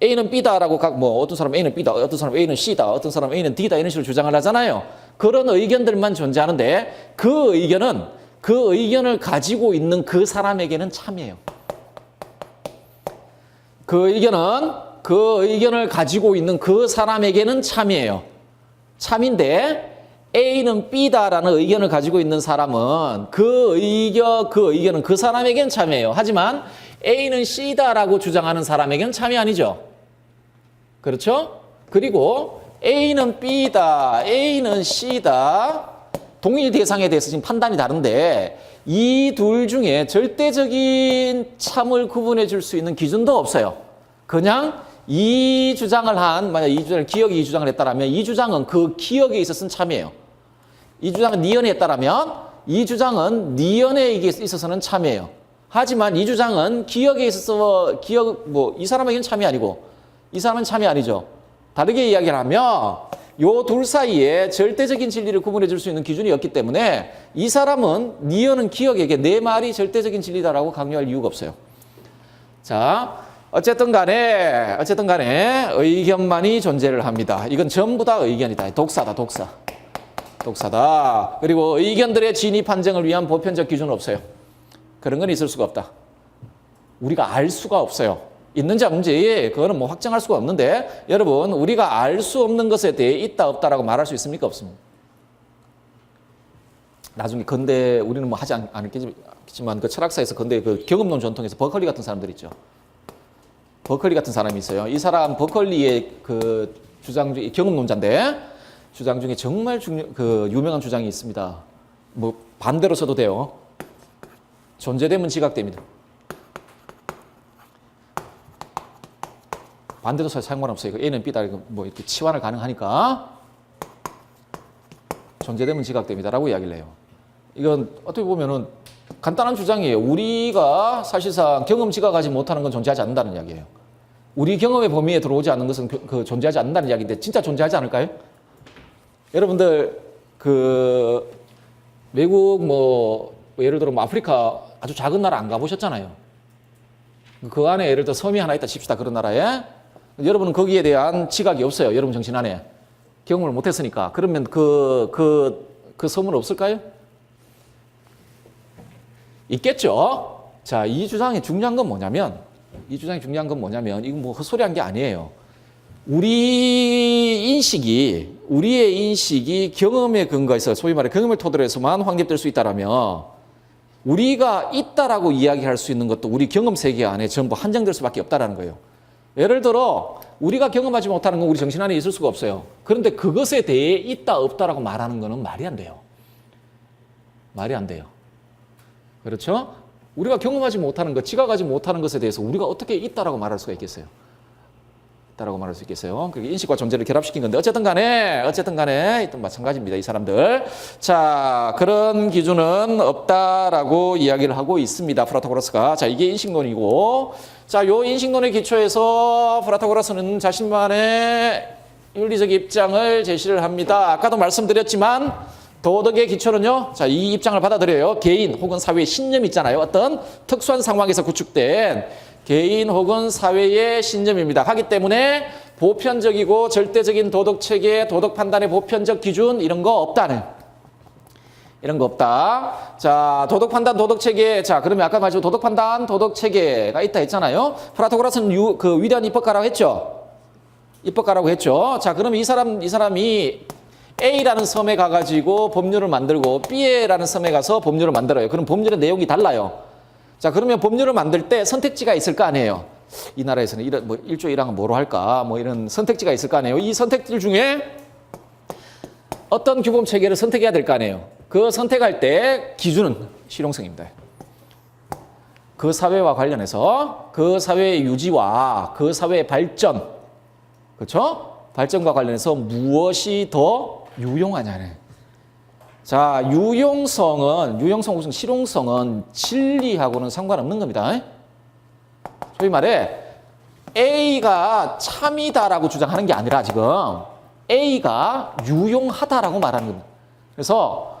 A는 B다라고 뭐 어떤 사람은 A는 B다, 어떤 사람은 A는 C다, 어떤 사람은 A는 D다 이런 식으로 주장을 하잖아요. 그런 의견들만 존재하는데 그 의견을 가지고 있는 그 사람에게는 참이에요. 그 의견을 가지고 있는 그 사람에게는 참이에요. 참인데 A는 B다라는 의견을 가지고 있는 사람은 그 의견은 그 사람에게는 참이에요. 하지만 A는 C다라고 주장하는 사람에게는 참이 아니죠. 그렇죠? 그리고 A는 B다, A는 C다. 동일 대상에 대해서 지금 판단이 다른데 이 둘 중에 절대적인 참을 구분해 줄 수 있는 기준도 없어요. 그냥 이 주장을 만약 기억이 이 주장을 했다라면 이 주장은 그 기억에 있어서는 참이에요. 이 주장은 니언에 했다라면 이 주장은 니언에 있어서는 참이에요. 하지만 이 주장은 기억에 있어서 이 사람에게는 참이 아니고 이 사람은 참이 아니죠. 다르게 이야기를 하면 요 둘 사이에 절대적인 진리를 구분해 줄 수 있는 기준이 없기 때문에 이 사람은 니언은 기억에게 내 말이 절대적인 진리다라고 강요할 이유가 없어요. 자, 어쨌든 간에 의견만이 존재를 합니다. 이건 전부 다 의견이다. 독사다. 그리고 의견들의 진위 판정을 위한 보편적 기준은 없어요. 그런 건 있을 수가 없다. 우리가 알 수가 없어요. 있는지 없는지 그거는 뭐 확정할 수가 없는데 여러분 우리가 알 수 없는 것에 대해 있다 없다라고 말할 수 있습니까? 없습니다. 나중에 근대 우리는 뭐 하지 않겠지만 그 철학사에서 근대 그 경험론 전통에서 버클리 같은 사람들 있죠. 버클리 같은 사람이 있어요. 이 사람 버클리의 그 주장 중에 경험론자인데 주장 중에 정말 유명한 주장이 있습니다. 뭐 반대로 써도 돼요. 존재됨은 지각됩니다. 반대로 써도 상관없어요. A는 B다 뭐 이렇게 치환을 가능하니까 존재됨은 지각됩니다라고 이야기를 해요. 이건 어떻게 보면은 간단한 주장이에요. 우리가 사실상 경험 지각하지 못하는 건 존재하지 않는다는 이야기예요. 우리 경험의 범위에 들어오지 않는 것은 존재하지 않는다는 이야기인데 진짜 존재하지 않을까요? 여러분들 외국 뭐 예를 들어 뭐 아프리카 아주 작은 나라 안 가보셨잖아요. 그 안에 예를 들어 섬이 하나 있다 칩시다. 그런 나라에 여러분은 거기에 대한 지각이 없어요. 여러분 정신 안에 경험을 못했으니까. 그러면 그 섬은 없을까요? 있겠죠. 자, 이 주장이 중요한 건 뭐냐면 이건 뭐 헛소리한 게 아니에요. 우리의 인식이 경험에 근거해서 소위 말해 경험을 토대로 해서만 확립될 수 있다라면 우리가 있다라고 이야기할 수 있는 것도 우리 경험 세계 안에 전부 한정될 수밖에 없다라는 거예요. 예를 들어 우리가 경험하지 못하는 건 우리 정신 안에 있을 수가 없어요. 그런데 그것에 대해 있다 없다라고 말하는 거는 말이 안 돼요. 그렇죠? 우리가 경험하지 못하는 것, 지각하지 못하는 것에 대해서 우리가 어떻게 있다라고 말할 수가 있겠어요? 있다라고 말할 수 있겠어요. 그게 인식과 존재를 결합시킨 건데 어쨌든 간에 또 마찬가지입니다. 이 사람들. 자, 그런 기준은 없다라고 이야기를 하고 있습니다. 프라타고라스가. 자, 이게 인식론이고, 자, 요 인식론의 기초에서 프라타고라스는 자신만의 윤리적 입장을 제시를 합니다. 아까도 말씀드렸지만 도덕의 기초는요, 자, 이 입장을 받아들여요. 개인 혹은 사회의 신념이 있잖아요. 어떤 특수한 상황에서 구축된 개인 혹은 사회의 신념입니다. 하기 때문에 보편적이고 절대적인 도덕 체계, 도덕 판단의 보편적 기준 이런 거 없다는. 이런 거 없다. 자, 도덕 판단, 도덕 체계. 자, 그러면 아까 말씀 도덕 판단, 도덕 체계가 있다 했잖아요. 프라타고라스는 그 위대한 입법가라고 했죠. 입법가라고 했죠. 자, 그러면 이 사람이 A라는 섬에 가가지고 법률을 만들고 B라는 섬에 가서 법률을 만들어요. 그럼 법률의 내용이 달라요. 자, 그러면 법률을 만들 때 선택지가 있을 거 아니에요. 이 나라에서는 이런 뭐 1조 1항은 뭐로 할까? 뭐 이런 선택지가 있을 거 아니에요. 이 선택지들 중에 어떤 규범 체계를 선택해야 될 거 아니에요. 그 선택할 때 기준은 실용성입니다. 그 사회와 관련해서 그 사회의 유지와 그 사회의 발전, 그렇죠? 발전과 관련해서 무엇이 더 유용하냐는. 자, 유용성 혹은 실용성은 진리하고는 상관없는 겁니다. 소위 말해 A가 참이다라고 주장하는 게 아니라 지금 A가 유용하다라고 말하는 겁니다. 그래서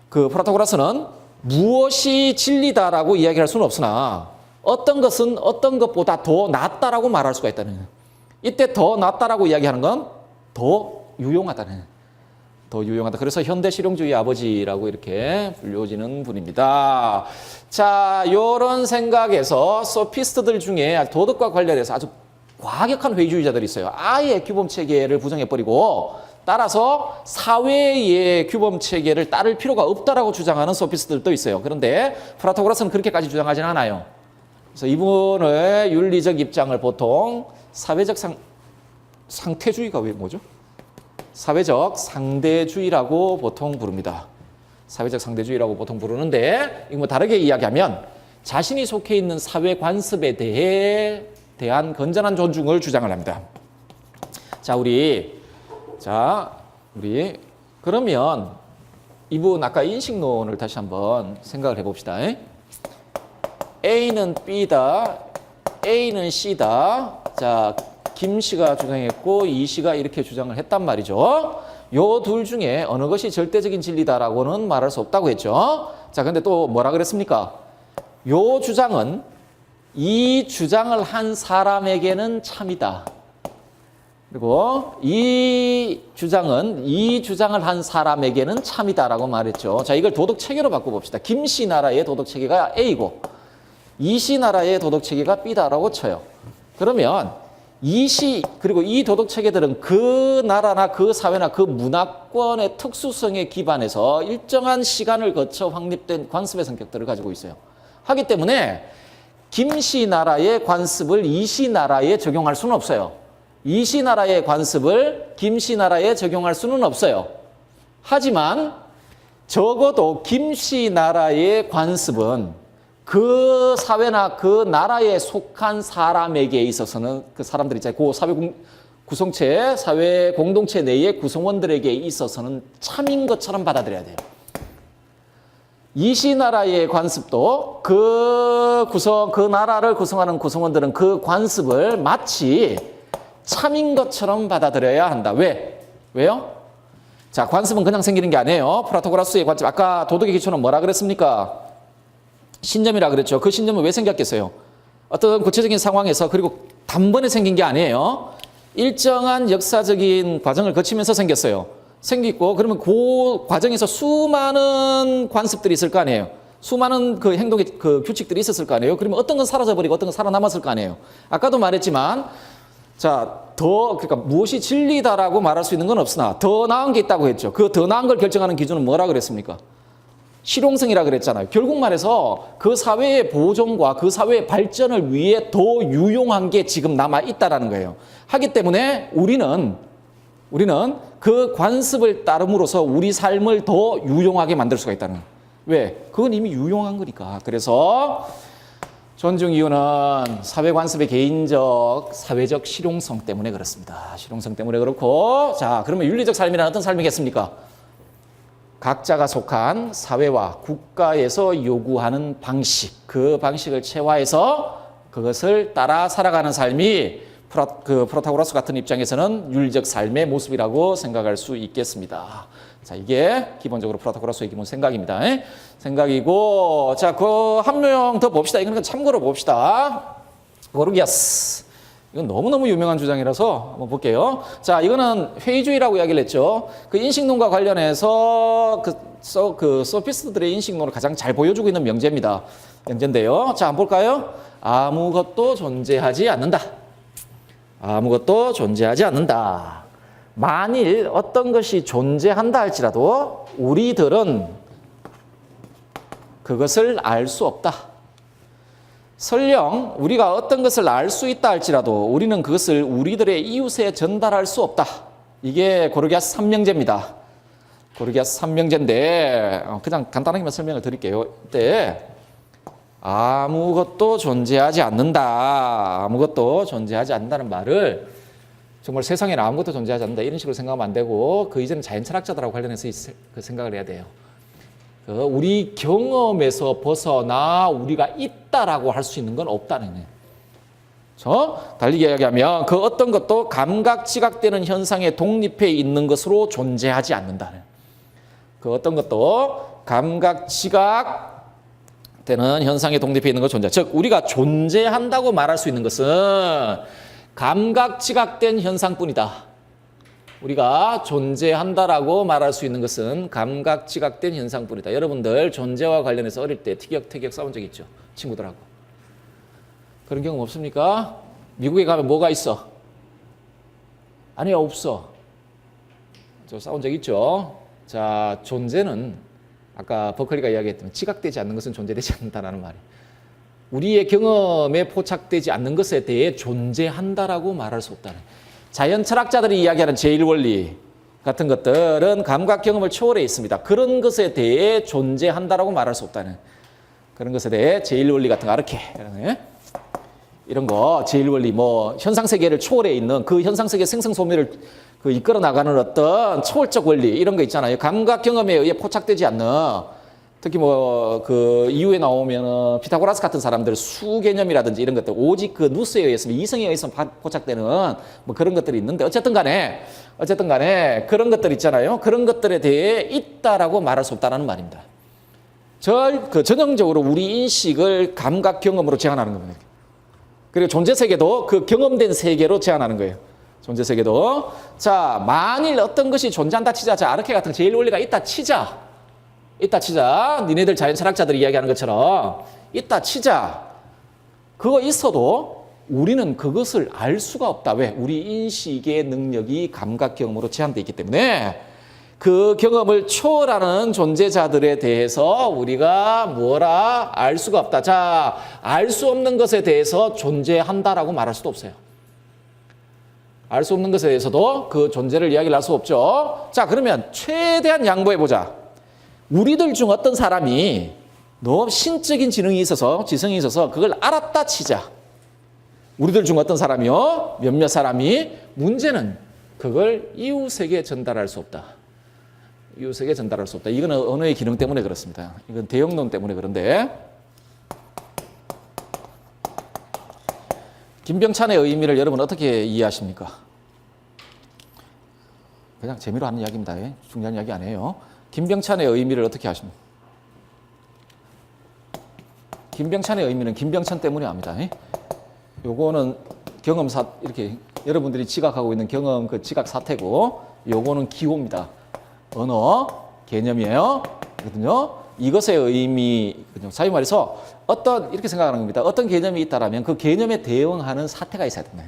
그 프라타고라스는 무엇이 진리다라고 이야기할 수는 없으나 어떤 것은 어떤 것보다 더 낫다라고 말할 수가 있다는 거예요. 이때 더 낫다라고 이야기하는 건 더 유용하다는, 더 유용하다. 그래서 현대 실용주의 아버지라고 이렇게 불려지는 분입니다. 자, 요런 생각에서 소피스트들 중에 도덕과 관련해서 아주 과격한 회의주의자들이 있어요. 아예 규범 체계를 부정해버리고 따라서 사회의 규범 체계를 따를 필요가 없다라고 주장하는 소피스트들도 있어요. 그런데 프라타고라스는 그렇게까지 주장하진 않아요. 그래서 이분의 윤리적 입장을 보통 사회적 상태주의가 왜 뭐죠? 사회적 상대주의라고 보통 부릅니다. 사회적 상대주의라고 보통 부르는데 이거 뭐 다르게 이야기하면 자신이 속해 있는 사회 관습에 대한 건전한 존중을 주장을 합니다. 자, 우리 그러면 이분 아까 인식론을 다시 한번 생각을 해봅시다. A는 B다, A는 C다. 자, 김 씨가 주장했고 이 씨가 이렇게 주장을 했단 말이죠. 요 둘 중에 어느 것이 절대적인 진리다라고는 말할 수 없다고 했죠. 자, 근데 또 뭐라 그랬습니까? 요 주장은 이 주장을 한 사람에게는 참이다. 그리고 이 주장을 한 사람에게는 참이다라고 말했죠. 자, 이걸 도덕 체계로 바꿔봅시다. 김 씨 나라의 도덕 체계가 A고 이 씨 나라의 도덕 체계가 B다라고 쳐요. 그러면 그리고 이 도덕 체계들은 그 나라나 그 사회나 그 문화권의 특수성에 기반해서 일정한 시간을 거쳐 확립된 관습의 성격들을 가지고 있어요. 하기 때문에 김씨 나라의 관습을 이씨 나라에 적용할 수는 없어요. 이씨 나라의 관습을 김씨 나라에 적용할 수는 없어요. 하지만 적어도 김씨 나라의 관습은 그 사회나 그 나라에 속한 사람에게 있어서는 그 사람들 있잖아요. 그 사회 구성체, 사회 공동체 내의 구성원들에게 있어서는 참인 것처럼 받아들여야 돼요. 이시 나라의 관습도 그 나라를 구성하는 구성원들은 그 관습을 마치 참인 것처럼 받아들여야 한다. 왜요? 자, 관습은 그냥 생기는 게 아니에요. 프라타고라스의 관점. 아까 도덕의 기초는 뭐라 그랬습니까? 신념이라 그랬죠. 그 신념은 왜 생겼겠어요? 어떤 구체적인 상황에서 그리고 단번에 생긴 게 아니에요. 일정한 역사적인 과정을 거치면서 생겼어요. 생기고 그러면 그 과정에서 수많은 관습들이 있을 거 아니에요. 수많은 그 행동의 그 규칙들이 있었을 거 아니에요. 그러면 어떤 건 사라져버리고 어떤 건 살아남았을 거 아니에요. 아까도 말했지만 그러니까 무엇이 진리다라고 말할 수 있는 건 없으나 더 나은 게 있다고 했죠. 그 더 나은 걸 결정하는 기준은 뭐라 그랬습니까? 실용성이라 그랬잖아요. 결국 말해서 그 사회의 보존과 그 사회의 발전을 위해 더 유용한 게 지금 남아 있다라는 거예요. 하기 때문에 우리는 그 관습을 따름으로써 우리 삶을 더 유용하게 만들 수가 있다는 거예요. 왜? 그건 이미 유용한 거니까. 그래서 존중 이유는 사회관습의 개인적, 사회적 실용성 때문에 그렇습니다. 실용성 때문에 그렇고, 자, 그러면 윤리적 삶이란 어떤 삶이겠습니까? 각자가 속한 사회와 국가에서 요구하는 방식, 그 방식을 체화해서 그것을 따라 살아가는 삶이 프로타고라스 같은 입장에서는 윤리적 삶의 모습이라고 생각할 수 있겠습니다. 자, 이게 기본적으로 프로타고라스의 기본 생각입니다. 생각이고, 자, 그 한 명 더 봅시다. 이건 참고로 봅시다. 고르기아스. 이건 너무너무 유명한 주장이라서 한번 볼게요. 자, 이거는 회의주의라고 이야기를 했죠. 그 인식론과 관련해서 그 소피스트들의 인식론을 가장 잘 보여주고 있는 명제입니다. 명제인데요. 자, 한번 볼까요? 아무것도 존재하지 않는다. 아무것도 존재하지 않는다. 만일 어떤 것이 존재한다 할지라도 우리들은 그것을 알 수 없다. 설령 우리가 어떤 것을 알 수 있다 할지라도 우리는 그것을 우리들의 이웃에 전달할 수 없다. 이게 고르기아스 3명제입니다. 고르기아스 3명제인데 그냥 간단하게만 설명을 드릴게요. 이때 아무것도 존재하지 않는다. 아무것도 존재하지 않는다는 말을 정말 세상에는 아무것도 존재하지 않는다 이런 식으로 생각하면 안 되고 그 이제는 자연철학자들하고 관련해서 그 생각을 해야 돼요. 우리 경험에서 벗어나 우리가 있다라고 할 수 있는 건 없다는 거예요. 달리 이야기하면 그 어떤 것도 감각, 지각되는 현상에 독립해 있는 것으로 존재하지 않는다는. 그 어떤 것도 감각, 지각되는 현상에 독립해 있는 것 존재. 즉 우리가 존재한다고 말할 수 있는 것은 감각, 지각된 현상뿐이다. 우리가 존재한다라고 말할 수 있는 것은 감각, 지각된 현상뿐이다. 여러분들 존재와 관련해서 어릴 때 티격태격 싸운 적 있죠? 친구들하고. 그런 경험 없습니까? 미국에 가면 뭐가 있어? 아니요, 없어. 저 싸운 적 있죠? 자, 존재는 아까 버클리가 이야기했던 지각되지 않는 것은 존재되지 않는다라는 말이에요. 우리의 경험에 포착되지 않는 것에 대해 존재한다라고 말할 수 없다는. 자연 철학자들이 이야기하는 제1원리 같은 것들은 감각 경험을 초월해 있습니다. 그런 것에 대해 존재한다라고 말할 수 없다는. 그런 것에 대해 제1원리 같은 거 아르케 이런 거 제1원리 뭐 현상세계를 초월해 있는 그 현상세계 생성소멸을 이끌어 나가는 어떤 초월적 원리 이런 거 있잖아요. 감각 경험에 의해 포착되지 않는 특히 뭐 그 이후에 나오면 피타고라스 같은 사람들 수개념이라든지 이런 것들 오직 그 누스에 의해서 이성에 의해서 포착되는 뭐 그런 것들이 있는데 어쨌든 간에 그런 것들 있잖아요. 그런 것들에 대해 있다라고 말할 수 없다라는 말입니다. 전형적으로 우리 인식을 감각 경험으로 제한하는 겁니다. 그리고 존재 세계도 그 경험된 세계로 제한하는 거예요. 존재 세계도. 자, 만일 어떤 것이 존재한다 치자. 자, 아르케 같은 제일 원리가 있다 치자. 니네들 자연 철학자들이 이야기하는 것처럼 있다 치자. 그거 있어도 우리는 그것을 알 수가 없다. 왜? 우리 인식의 능력이 감각 경험으로 제한되어 있기 때문에 그 경험을 초월하는 존재자들에 대해서 우리가 뭐라 알 수가 없다. 자, 알 수 없는 것에 대해서 존재한다라고 말할 수도 없어요. 알 수 없는 것에 대해서도 그 존재를 이야기를 할 수 없죠. 자, 그러면 최대한 양보해보자. 우리들 중 어떤 사람이 너무 신적인 지성이 있어서 그걸 알았다 치자. 우리들 중 어떤 사람이요? 몇몇 사람이 문제는 그걸 이웃에게 전달할 수 없다. 이웃에게 전달할 수 없다. 이거는 언어의 기능 때문에 그렇습니다. 이건 대형론 때문에 그런데 김병찬의 의미를 여러분 어떻게 이해하십니까? 그냥 재미로 하는 이야기입니다. 중요한 이야기 아니에요. 김병찬의 의미를 어떻게 하십니까? 김병찬의 의미는 김병찬 때문에 압니다. 요거는 경험사, 이렇게 여러분들이 지각하고 있는 경험 그 지각 사태고, 요거는 기호입니다. 언어, 개념이에요. 거든요. 이것의 의미거든요. 사실 말해서 이렇게 생각하는 겁니다. 어떤 개념이 있다라면 그 개념에 대응하는 사태가 있어야 된다.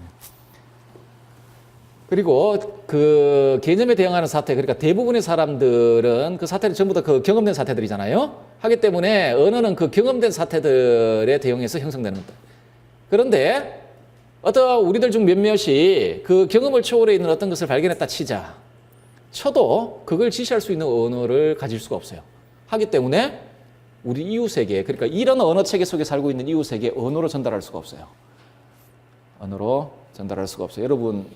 그리고 그 개념에 대응하는 사태, 그러니까 대부분의 사람들은 그 사태는 전부 다 그 경험된 사태들이잖아요. 하기 때문에 언어는 그 경험된 사태들에 대응해서 형성되는 겁니다. 그런데 우리들 중 몇몇이 그 경험을 초월해 있는 어떤 것을 발견했다 치자. 쳐도 그걸 지시할 수 있는 언어를 가질 수가 없어요. 하기 때문에 우리 이웃에게, 그러니까 이런 언어 체계 속에 살고 있는 이웃에게 언어로 전달할 수가 없어요. 언어로 전달할 수가 없어요. 여러분,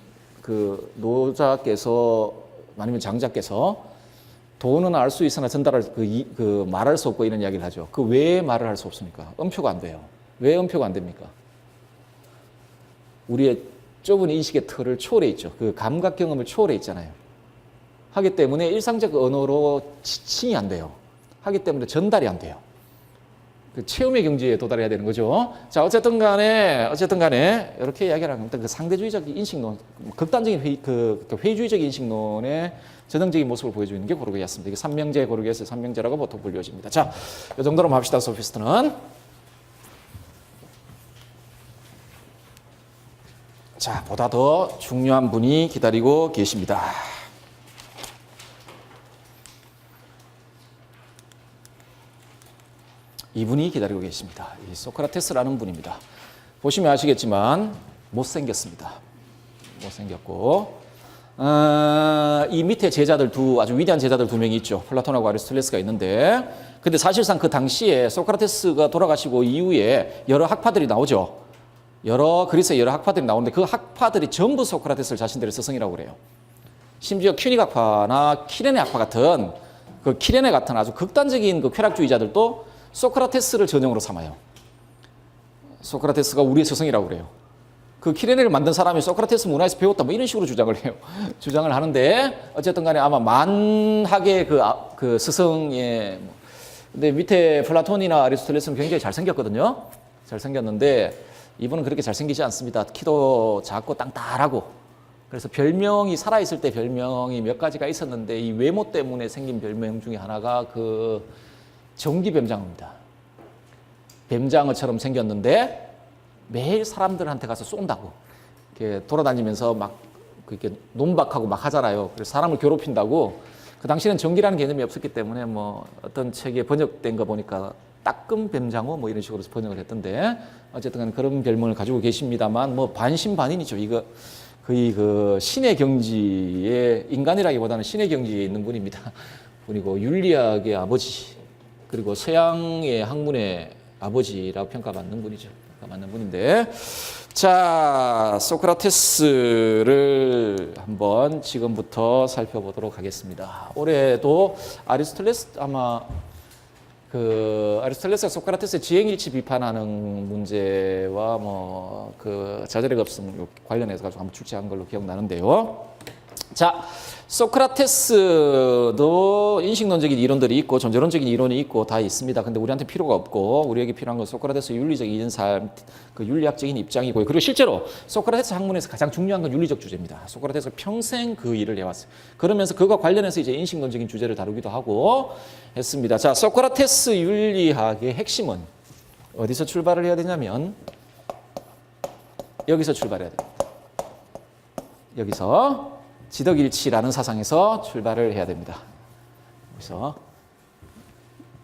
그 노자께서 아니면 장자께서 돈은 알 수 있으나 전달할 그 말할 수 없고 이런 이야기를 하죠. 그 왜 말을 할 수 없습니까? 음표가 안 돼요. 왜 음표가 안 됩니까? 우리의 좁은 인식의 틀을 초월해 있죠. 그 감각 경험을 초월해 있잖아요. 하기 때문에 일상적 언어로 지칭이 안 돼요. 하기 때문에 전달이 안 돼요. 그 체험의 경지에 도달해야 되는 거죠. 자, 어쨌든 간에 이렇게 이야기를 합니다. 그 상대주의적 인식론, 극단적인 회의주의적 인식론의 전형적인 모습을 보여주는 게 고르게였습니다. 이게 삼명제 고르게에서 삼명제라고 보통 불려집니다. 자, 이 정도로 합시다. 소피스트는. 자, 보다 더 중요한 분이 기다리고 계십니다. 이분이 기다리고 계십니다. 이 소크라테스라는 분입니다. 보시면 아시겠지만 못생겼습니다. 못생겼고 이 밑에 제자들 아주 위대한 제자들 두 명이 있죠. 플라톤하고 아리스토텔레스가 있는데, 근데 사실상 그 당시에 소크라테스가 돌아가시고 이후에 여러 학파들이 나오죠. 그리스의 여러 학파들이 나오는데 그 학파들이 전부 소크라테스를 자신들의 스승이라고 그래요. 심지어 큐닉 학파나 키레네 학파 같은 키레네 같은 아주 극단적인 그 쾌락주의자들도 소크라테스를 전형으로 삼아요. 소크라테스가 우리의 스승이라고 그래요. 그 키레네를 만든 사람이 소크라테스 문화에서 배웠다 뭐 이런 식으로 주장을 해요. 주장을 하는데 어쨌든 간에 아마 만학의 그 스승의 근데 밑에 플라톤이나 아리스토텔레스는 굉장히 잘생겼거든요. 잘생겼는데 이분은 그렇게 잘생기지 않습니다. 키도 작고 땅땅하고. 그래서 별명이 살아있을 때 별명이 몇 가지가 있었는데 이 외모 때문에 생긴 별명 중에 하나가 그 전기뱀장어입니다. 뱀장어처럼 생겼는데 매일 사람들한테 가서 쏜다고. 이렇게 돌아다니면서 막 이렇게 논박하고 막 하잖아요. 그래서 사람을 괴롭힌다고. 그 당시에는 전기라는 개념이 없었기 때문에 뭐 어떤 책에 번역된 거 보니까 따끔 뱀장어 뭐 이런 식으로 번역을 했던데 어쨌든 그런 별명을 가지고 계십니다만 뭐 반신반인이죠. 이거 거의 그 신의 경지에 인간이라기보다는 신의 경지에 있는 분입니다. 분이고 윤리학의 아버지 그리고 서양의 학문의 아버지라고 평가받는 분이죠. 평가받는 분인데 자 소크라테스를 한번 지금부터 살펴보도록 하겠습니다. 올해도 아리스토텔레스 아마 그 아리스토텔레스가 소크라테스의 지행일치 비판하는 문제와 뭐 그 자절의 급성 관련해서 가지고 한번 출제한 걸로 기억나는데요. 자, 소크라테스도 인식론적인 이론들이 있고 존재론적인 이론이 있고 다 있습니다. 근데 우리한테 필요가 없고 우리에게 필요한 건 소크라테스의 윤리적인 삶, 그 윤리학적인 입장이고요. 그리고 실제로 소크라테스 학문에서 가장 중요한 건 윤리적 주제입니다. 소크라테스가 평생 그 일을 해왔어요. 그러면서 그것과 관련해서 이제 인식론적인 주제를 다루기도 하고 했습니다. 자, 소크라테스 윤리학의 핵심은 어디서 출발을 해야 되냐면 여기서 출발해야 됩니다. 여기서 지덕일치라는 사상에서 출발을 해야 됩니다. 그래서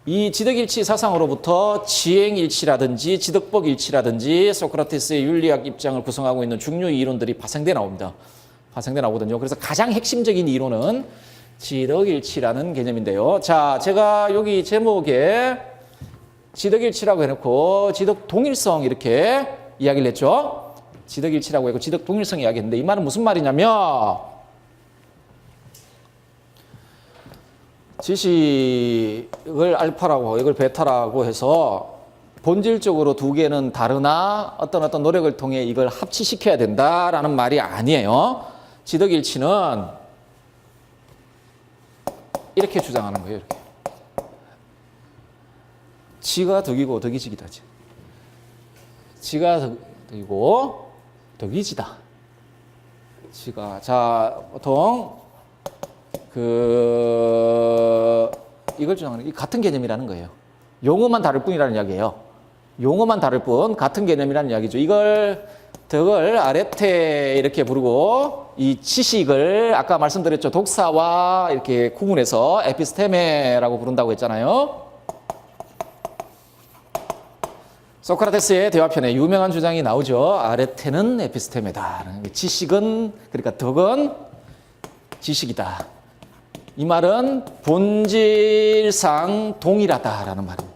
이 지덕일치 사상으로부터 지행일치라든지 지덕법일치라든지 소크라테스의 윤리학 입장을 구성하고 있는 중요 이론들이 파생돼 나옵니다. 파생돼 나오거든요. 그래서 가장 핵심적인 이론은 지덕일치라는 개념인데요. 자, 제가 여기 제목에 지덕일치라고 해놓고 지덕동일성 이렇게 이야기를 했죠. 지덕일치라고 했고 지덕동일성 이야기했는데 이 말은 무슨 말이냐면 지식을 알파라고 이걸 베타라고 해서 본질적으로 두 개는 다르나 어떤 노력을 통해 이걸 합치시켜야 된다라는 말이 아니에요. 지덕일치는 이렇게 주장하는 거예요. 이렇게. 지가 덕이고 덕이 지기다. 지가 덕이고 덕이 지다. 지가 자 보통 이걸 주장하는 게 같은 개념이라는 거예요. 용어만 다를 뿐이라는 이야기예요. 용어만 다를 뿐 같은 개념이라는 이야기죠. 이걸 덕을 아레테 이렇게 부르고 이 지식을 아까 말씀드렸죠. 독사와 이렇게 구분해서 에피스테메라고 부른다고 했잖아요. 소크라테스의 대화편에 유명한 주장이 나오죠. 아레테는 에피스테메다. 지식은 그러니까 덕은 지식이다. 이 말은 본질상 동일하다라는 말입니다.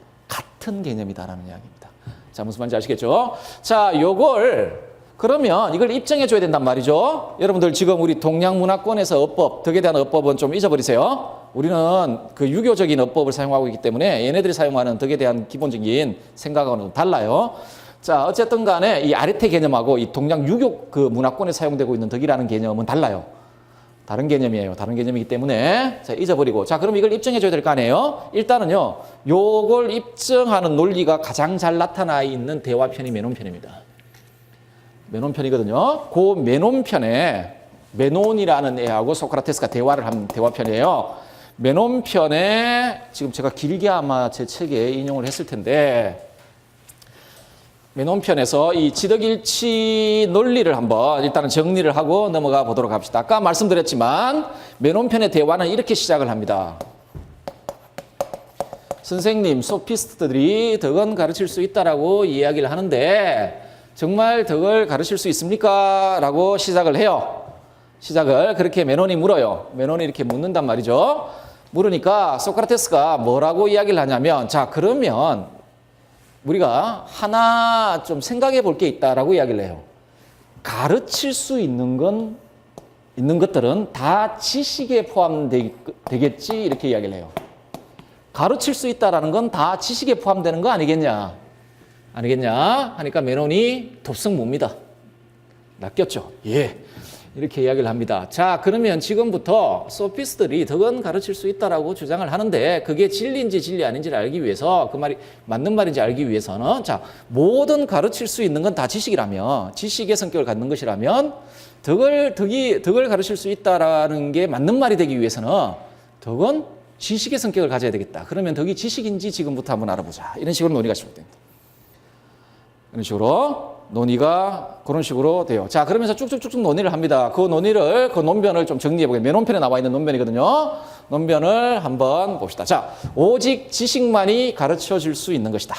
같은 개념이다라는 이야기입니다. 자, 무슨 말인지 아시겠죠? 자, 요걸 그러면 이걸 입증해 줘야 된단 말이죠. 여러분들 지금 우리 동양문화권에서 어법, 덕에 대한 어법은 좀 잊어버리세요. 우리는 그 유교적인 어법을 사용하고 있기 때문에 얘네들이 사용하는 덕에 대한 기본적인 생각하고는 달라요. 자, 어쨌든 간에 이 아레테 개념하고 이 동양 유교 그 문화권에 사용되고 있는 덕이라는 개념은 달라요. 다른 개념이에요. 다른 개념이기 때문에 자, 잊어버리고. 자, 그럼 이걸 입증해 줘야 될 거 아니에요? 일단은요. 요걸 입증하는 논리가 가장 잘 나타나 있는 대화편이 메논편입니다. 메논편이거든요. 그 메논편에 메논이라는 애하고 소크라테스가 대화를 한 대화편이에요. 메논편에 지금 제가 길게 아마 제 책에 인용을 했을 텐데 메논편에서 이 지덕일치 논리를 한번 일단은 정리를 하고 넘어가 보도록 합시다. 아까 말씀드렸지만 메논편의 대화는 이렇게 시작을 합니다. 선생님, 소피스트들이 덕은 가르칠 수 있다라고 이야기를 하는데 정말 덕을 가르칠 수 있습니까? 라고 시작을 해요. 시작을 그렇게 메논이 물어요. 메논이 이렇게 묻는단 말이죠. 물으니까 소크라테스가 뭐라고 이야기를 하냐면 자, 그러면 우리가 하나 좀 생각해 볼 게 있다라고 이야기를 해요. 가르칠 수 있는 것들은 다 지식에 포함되겠지 이렇게 이야기를 해요. 가르칠 수 있다라는 건 다 지식에 포함되는 거 아니겠냐? 아니겠냐? 하니까 메논이 덥석 뭡니다. 낚였죠. 예. 이렇게 이야기를 합니다. 자, 그러면 지금부터 소피스트들이 덕은 가르칠 수 있다라고 주장을 하는데 그게 진리인지 진리 아닌지를 알기 위해서 그 말이 맞는 말인지 알기 위해서는 자, 모든 가르칠 수 있는 건 다 지식이라면 지식의 성격을 갖는 것이라면 덕을 가르칠 수 있다라는 게 맞는 말이 되기 위해서는 덕은 지식의 성격을 가져야 되겠다. 그러면 덕이 지식인지 지금부터 한번 알아보자. 이런 식으로 논의가 시작됩니다. 이런 식으로 논의가 그런 식으로 돼요. 자, 그러면서 쭉쭉쭉쭉 논의를 합니다. 그 논변을 좀 정리해 보겠습니다. 메논편에 나와 있는 논변이거든요. 논변을 한번 봅시다. 자, 오직 지식만이 가르쳐 줄 수 있는 것이다.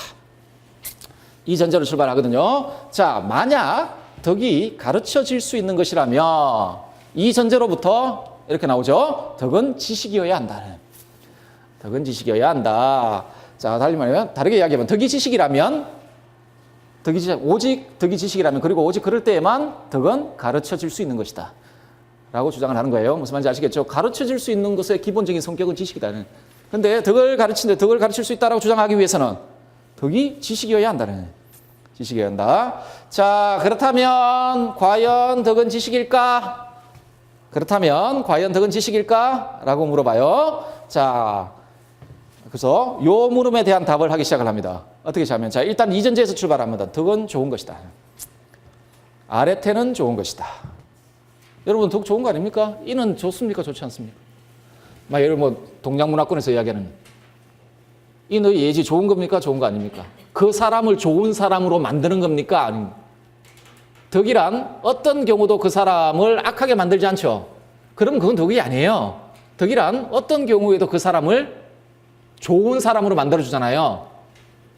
이 전제로 출발하거든요. 자, 만약 덕이 가르쳐 질 수 있는 것이라면 이 전제로부터 이렇게 나오죠. 덕은 지식이어야 한다. 덕은 지식이어야 한다. 자, 다르게 말하면 다르게 이야기하면 덕이 지식이라면 오직 덕이 지식이라면 그리고 오직 그럴 때에만 덕은 가르쳐질 수 있는 것이다 라고 주장을 하는 거예요. 무슨 말인지 아시겠죠? 가르쳐질 수 있는 것의 기본적인 성격은 지식이다. 근데 덕을 가르칠 수 있다라고 주장하기 위해서는 덕이 지식이어야 한다는 지식이어야 한다. 자, 그렇다면 과연 덕은 지식일까? 라고 물어봐요. 자, 그래서 요 물음에 대한 답을 하기 시작을 합니다. 어떻게 하면 자, 일단 이 전제에서 출발합니다. 덕은 좋은 것이다. 아레테는 좋은 것이다. 여러분, 덕 좋은 거 아닙니까? 이는 좋습니까? 좋지 않습니까? 막 예를 동양문화권에서 이야기하는 이 너희 예지 좋은 겁니까? 좋은 거 아닙니까? 그 사람을 좋은 사람으로 만드는 겁니까? 아닙니까? 덕이란 어떤 경우도 그 사람을 악하게 만들지 않죠. 그럼 그건 덕이 아니에요. 덕이란 어떤 경우에도 그 사람을 좋은 사람으로 만들어주잖아요.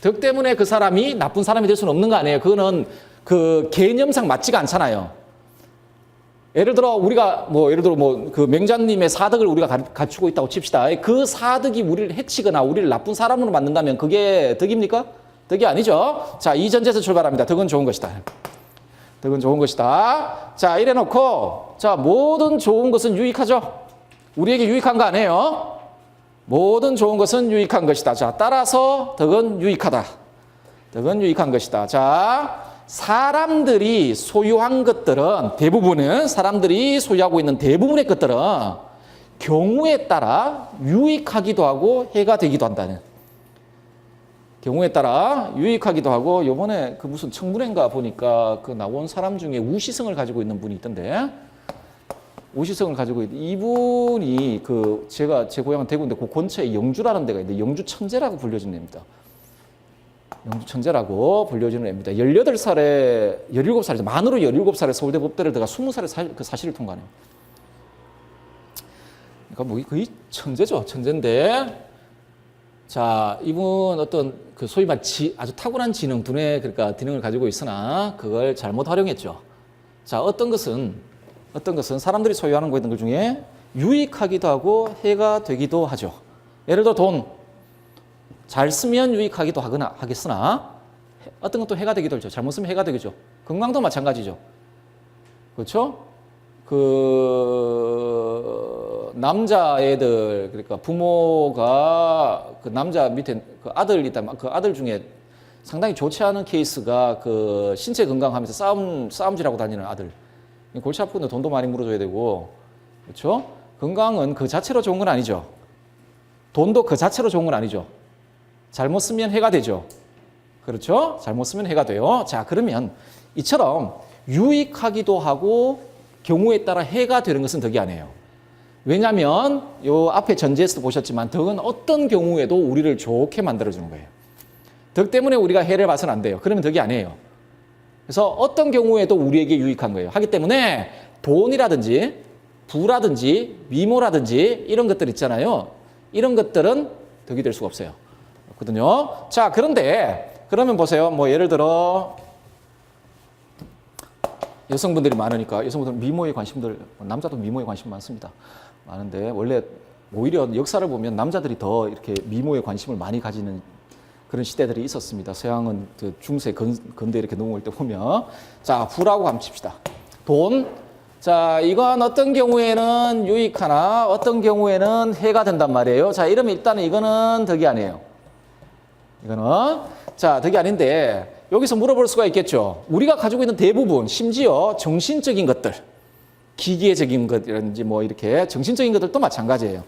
덕 때문에 그 사람이 나쁜 사람이 될 수는 없는 거 아니에요. 그거는 그 개념상 맞지가 않잖아요. 예를 들어 우리가 그 맹자님의 사덕을 우리가 갖추고 있다고 칩시다. 그 사덕이 우리를 해치거나 우리를 나쁜 사람으로 만든다면 그게 덕입니까? 덕이 아니죠. 자, 이 전제에서 출발합니다. 덕은 좋은 것이다. 덕은 좋은 것이다. 자, 이래 놓고 자, 모든 좋은 것은 유익하죠. 우리에게 유익한 거 아니에요. 모든 좋은 것은 유익한 것이다. 자, 따라서 덕은 유익하다. 덕은 유익한 것이다. 자, 사람들이 소유한 것들은 사람들이 소유하고 있는 대부분의 것들은 경우에 따라 유익하기도 하고 해가 되기도 한다는. 경우에 따라 유익하기도 하고 요번에 그 무슨 청문회인가 보니까 그 나온 사람 중에 우시성을 가지고 있는 분이 있던데 우시성을 가지고 이분이 제 고향은 대구인데 그 근처에 영주라는 데가 있는데 영주 천재라고 불려지는 애입니다. 영주 천재라고 불려지는 애입니다. 17살이죠. 만으로 17살에 서울대 법대를 들어가 20살에 그 사실을 통과해요. 그러니까 거의 천재죠. 천재인데 자, 이분 어떤 그 소위 말 아주 탁월한 지능, 그러니까 지능을 가지고 있으나 그걸 잘못 활용했죠. 자, 어떤 것은 사람들이 소유하는 것들 중에 유익하기도 하고 해가 되기도 하죠. 예를 들어 돈. 잘 쓰면 유익하기도 하겠으나 어떤 것도 해가 되기도 하죠. 잘못 쓰면 해가 되겠죠. 건강도 마찬가지죠. 그렇죠? 그 남자애들 그러니까 부모가 그 남자 밑에 그 아들 있다면 그 아들 중에 상당히 좋지 않은 케이스가 그 신체 건강하면서 싸움질하고 다니는 아들. 골치 아픈데 돈도 많이 물어줘야 되고, 그렇죠? 건강은 그 자체로 좋은 건 아니죠. 돈도 그 자체로 좋은 건 아니죠. 잘못 쓰면 해가 되죠. 그렇죠? 잘못 쓰면 해가 돼요. 자, 그러면 이처럼 유익하기도 하고 경우에 따라 해가 되는 것은 덕이 아니에요. 왜냐하면 요 앞에 전제에서도 보셨지만 덕은 어떤 경우에도 우리를 좋게 만들어주는 거예요. 덕 때문에 우리가 해를 봐서는 안 돼요. 그러면 덕이 아니에요. 그래서 어떤 경우에도 우리에게 유익한 거예요. 하기 때문에 돈이라든지 부라든지 미모라든지 이런 것들 있잖아요. 이런 것들은 덕이 될 수가 없어요. 그렇거든요. 자, 그런데 그러면 보세요. 뭐 예를 들어 여성분들이 많으니까 여성분들은 미모에 관심들, 남자도 미모에 관심 많습니다. 많은데 원래 오히려 역사를 보면 남자들이 더 이렇게 미모에 관심을 많이 가지는 그런 시대들이 있었습니다. 서양은 그 중세 근대 이렇게 넘어올 때 보면. 자, 부라고 한번 칩시다. 돈. 자, 이건 어떤 경우에는 유익하나 어떤 경우에는 해가 된단 말이에요. 자, 이러면 일단은 이거는 덕이 아니에요. 이거는. 자, 덕이 아닌데 여기서 물어볼 수가 있겠죠. 우리가 가지고 있는 대부분, 심지어 정신적인 것들, 기계적인 것이라든지 뭐 이렇게 정신적인 것들도 마찬가지예요.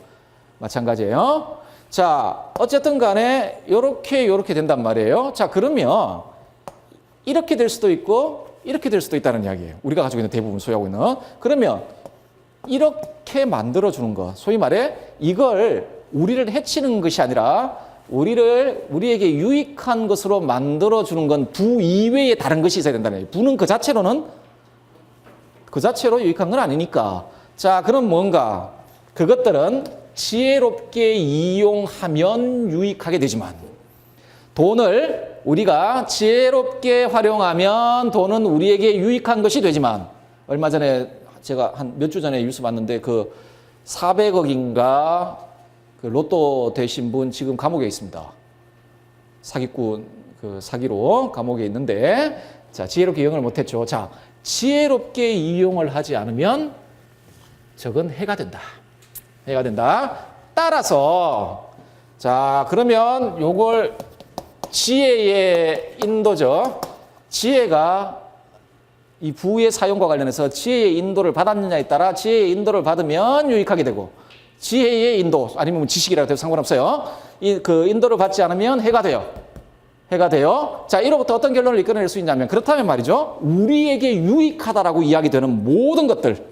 마찬가지예요. 자, 어쨌든 간에 요렇게 된단 말이에요. 자, 그러면 이렇게 될 수도 있고 이렇게 될 수도 있다는 이야기예요. 우리가 가지고 있는 대부분 소유하고 있는. 그러면 이렇게 만들어주는 거, 소위 말해 이걸 우리를 해치는 것이 아니라 우리에게 유익한 것으로 만들어주는 건 부 이외에 다른 것이 있어야 된다는 거예요. 부는 그 자체로 유익한 건 아니니까. 자, 그럼 뭔가 그것들은 지혜롭게 이용하면 유익하게 되지만 돈을 우리가 지혜롭게 활용하면 돈은 우리에게 유익한 것이 되지만 얼마 전에 제가 한 몇 주 전에 뉴스 봤는데 그 400억인가 그 로또 되신 분 지금 감옥에 있습니다. 사기꾼 그 사기로 감옥에 있는데 자, 지혜롭게 이용을 못했죠. 자, 지혜롭게 이용을 하지 않으면 저건 해가 된다. 해가 된다. 따라서 자, 그러면 요걸 지혜의 인도죠. 지혜가 이 부의 사용과 관련해서 지혜의 인도를 받았느냐에 따라 지혜의 인도를 받으면 유익하게 되고 지혜의 인도 아니면 지식이라고 해도 상관없어요. 그 인도를 받지 않으면 해가 돼요. 해가 돼요. 자, 이로부터 어떤 결론을 이끌어낼 수 있냐면 그렇다면 말이죠. 우리에게 유익하다라고 이야기되는 모든 것들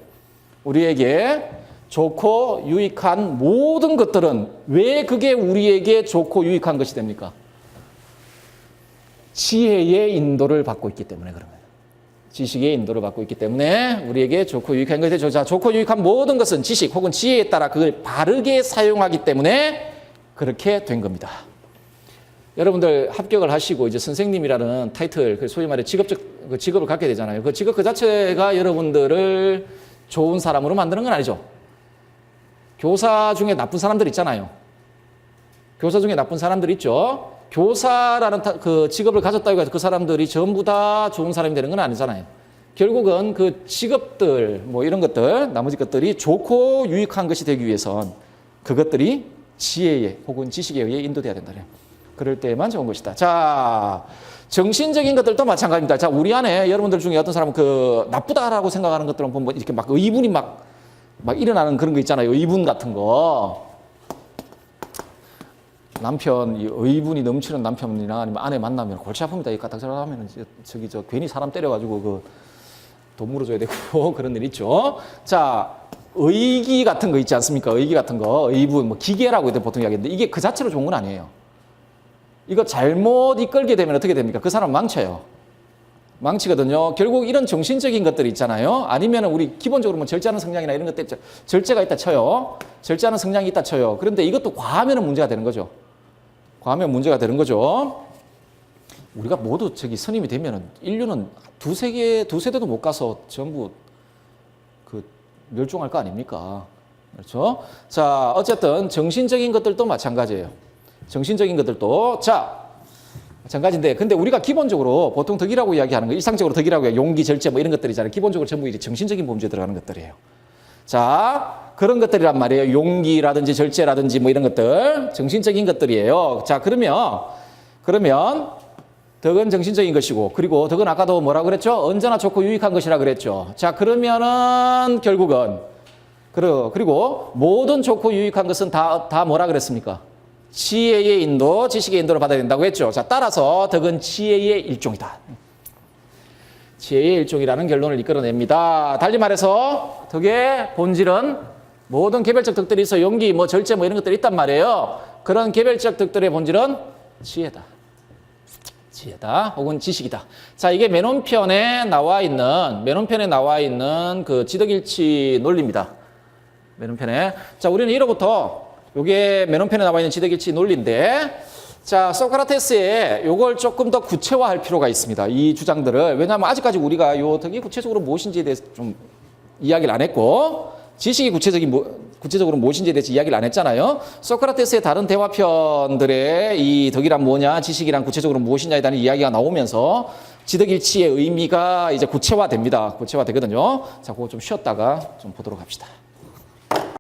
우리에게 좋고 유익한 모든 것들은 왜 그게 우리에게 좋고 유익한 것이 됩니까? 지혜의 인도를 받고 있기 때문에 그러면. 지식의 인도를 받고 있기 때문에 우리에게 좋고 유익한 것이 되죠. 자, 좋고 유익한 모든 것은 지식 혹은 지혜에 따라 그걸 바르게 사용하기 때문에 그렇게 된 겁니다. 여러분들 합격을 하시고 이제 선생님이라는 타이틀, 소위 말해 직업을 갖게 되잖아요. 그 직업 그 자체가 여러분들을 좋은 사람으로 만드는 건 아니죠. 교사 중에 나쁜 사람들 있잖아요. 교사 중에 나쁜 사람들 있죠. 교사라는 그 직업을 가졌다고 해서 그 사람들이 전부 다 좋은 사람이 되는 건 아니잖아요. 결국은 그 직업들, 뭐 이런 것들, 나머지 것들이 좋고 유익한 것이 되기 위해선 그것들이 지혜에 혹은 지식에 의해 인도돼야 된다. 그럴 때만 좋은 것이다. 자, 정신적인 것들도 마찬가지입니다. 자, 우리 안에 여러분들 중에 어떤 사람은 그 나쁘다라고 생각하는 것들은 보면 이렇게 막 의분이 막 일어나는 그런 거 있잖아요. 의분 같은 거. 남편, 의분이 넘치는 남편이나 아니면 아내 만나면 골치 아픕니다. 이 까딱저딱 하면 괜히 사람 때려가지고 돈 물어줘야 되고 그런 일 있죠. 자, 의기 같은 거 있지 않습니까? 의기 같은 거, 의분, 뭐 기계라고 보통 이야기하는데 이게 그 자체로 좋은 건 아니에요. 이거 잘못 이끌게 되면 어떻게 됩니까? 그 사람 망쳐요. 망치거든요. 결국 이런 정신적인 것들이 있잖아요. 아니면 우리 기본적으로 뭐 절제하는 성향이나 이런 것들 절제가 있다 쳐요. 절제하는 성향이 있다 쳐요. 그런데 이것도 과하면 문제가 되는 거죠. 과하면 문제가 되는 거죠. 우리가 모두 선임이 되면은 인류는 두세대도 못 가서 전부 멸종할 거 아닙니까? 그렇죠? 자, 어쨌든 정신적인 것들도 마찬가지예요. 정신적인 것들도. 자, 마찬가지인데, 근데 우리가 기본적으로 보통 덕이라고 이야기하는 거, 일상적으로 덕이라고 해요. 용기, 절제 뭐 이런 것들이잖아요. 기본적으로 전부 이 정신적인 범죄에 들어가는 것들이에요. 자, 그런 것들이란 말이에요. 용기라든지 절제라든지 뭐 이런 것들, 정신적인 것들이에요. 자, 그러면 덕은 정신적인 것이고, 그리고 덕은 아까도 뭐라고 그랬죠? 언제나 좋고 유익한 것이라 그랬죠. 자, 그러면은 결국은 그리고 모든 좋고 유익한 것은 다 뭐라 그랬습니까? 지혜의 인도, 지식의 인도를 받아야 된다고 했죠. 자, 따라서 덕은 지혜의 일종이다. 지혜의 일종이라는 결론을 이끌어냅니다. 달리 말해서 덕의 본질은 모든 개별적 덕들이 있어 용기, 뭐 절제 뭐 이런 것들이 있단 말이에요. 그런 개별적 덕들의 본질은 지혜다. 혹은 지식이다. 자, 이게 맨홈편에 나와 있는 그 지덕일치 논리입니다. 맨홈편에. 자, 우리는 1호부터 요게 맨홈편에 나와 있는 지덕일치 논리인데, 자, 소크라테스의 요걸 조금 더 구체화할 필요가 있습니다. 이 주장들을. 왜냐하면 아직까지 우리가 요 덕이 구체적으로 무엇인지에 대해서 좀 이야기를 안 했고, 지식이 구체적으로 무엇인지에 대해서 이야기를 안 했잖아요. 소크라테스의 다른 대화편들의 이 덕이란 뭐냐, 지식이란 구체적으로 무엇이냐에 대한 이야기가 나오면서 지덕일치의 의미가 이제 구체화됩니다. 구체화되거든요. 자, 그거 좀 쉬었다가 좀 보도록 합시다.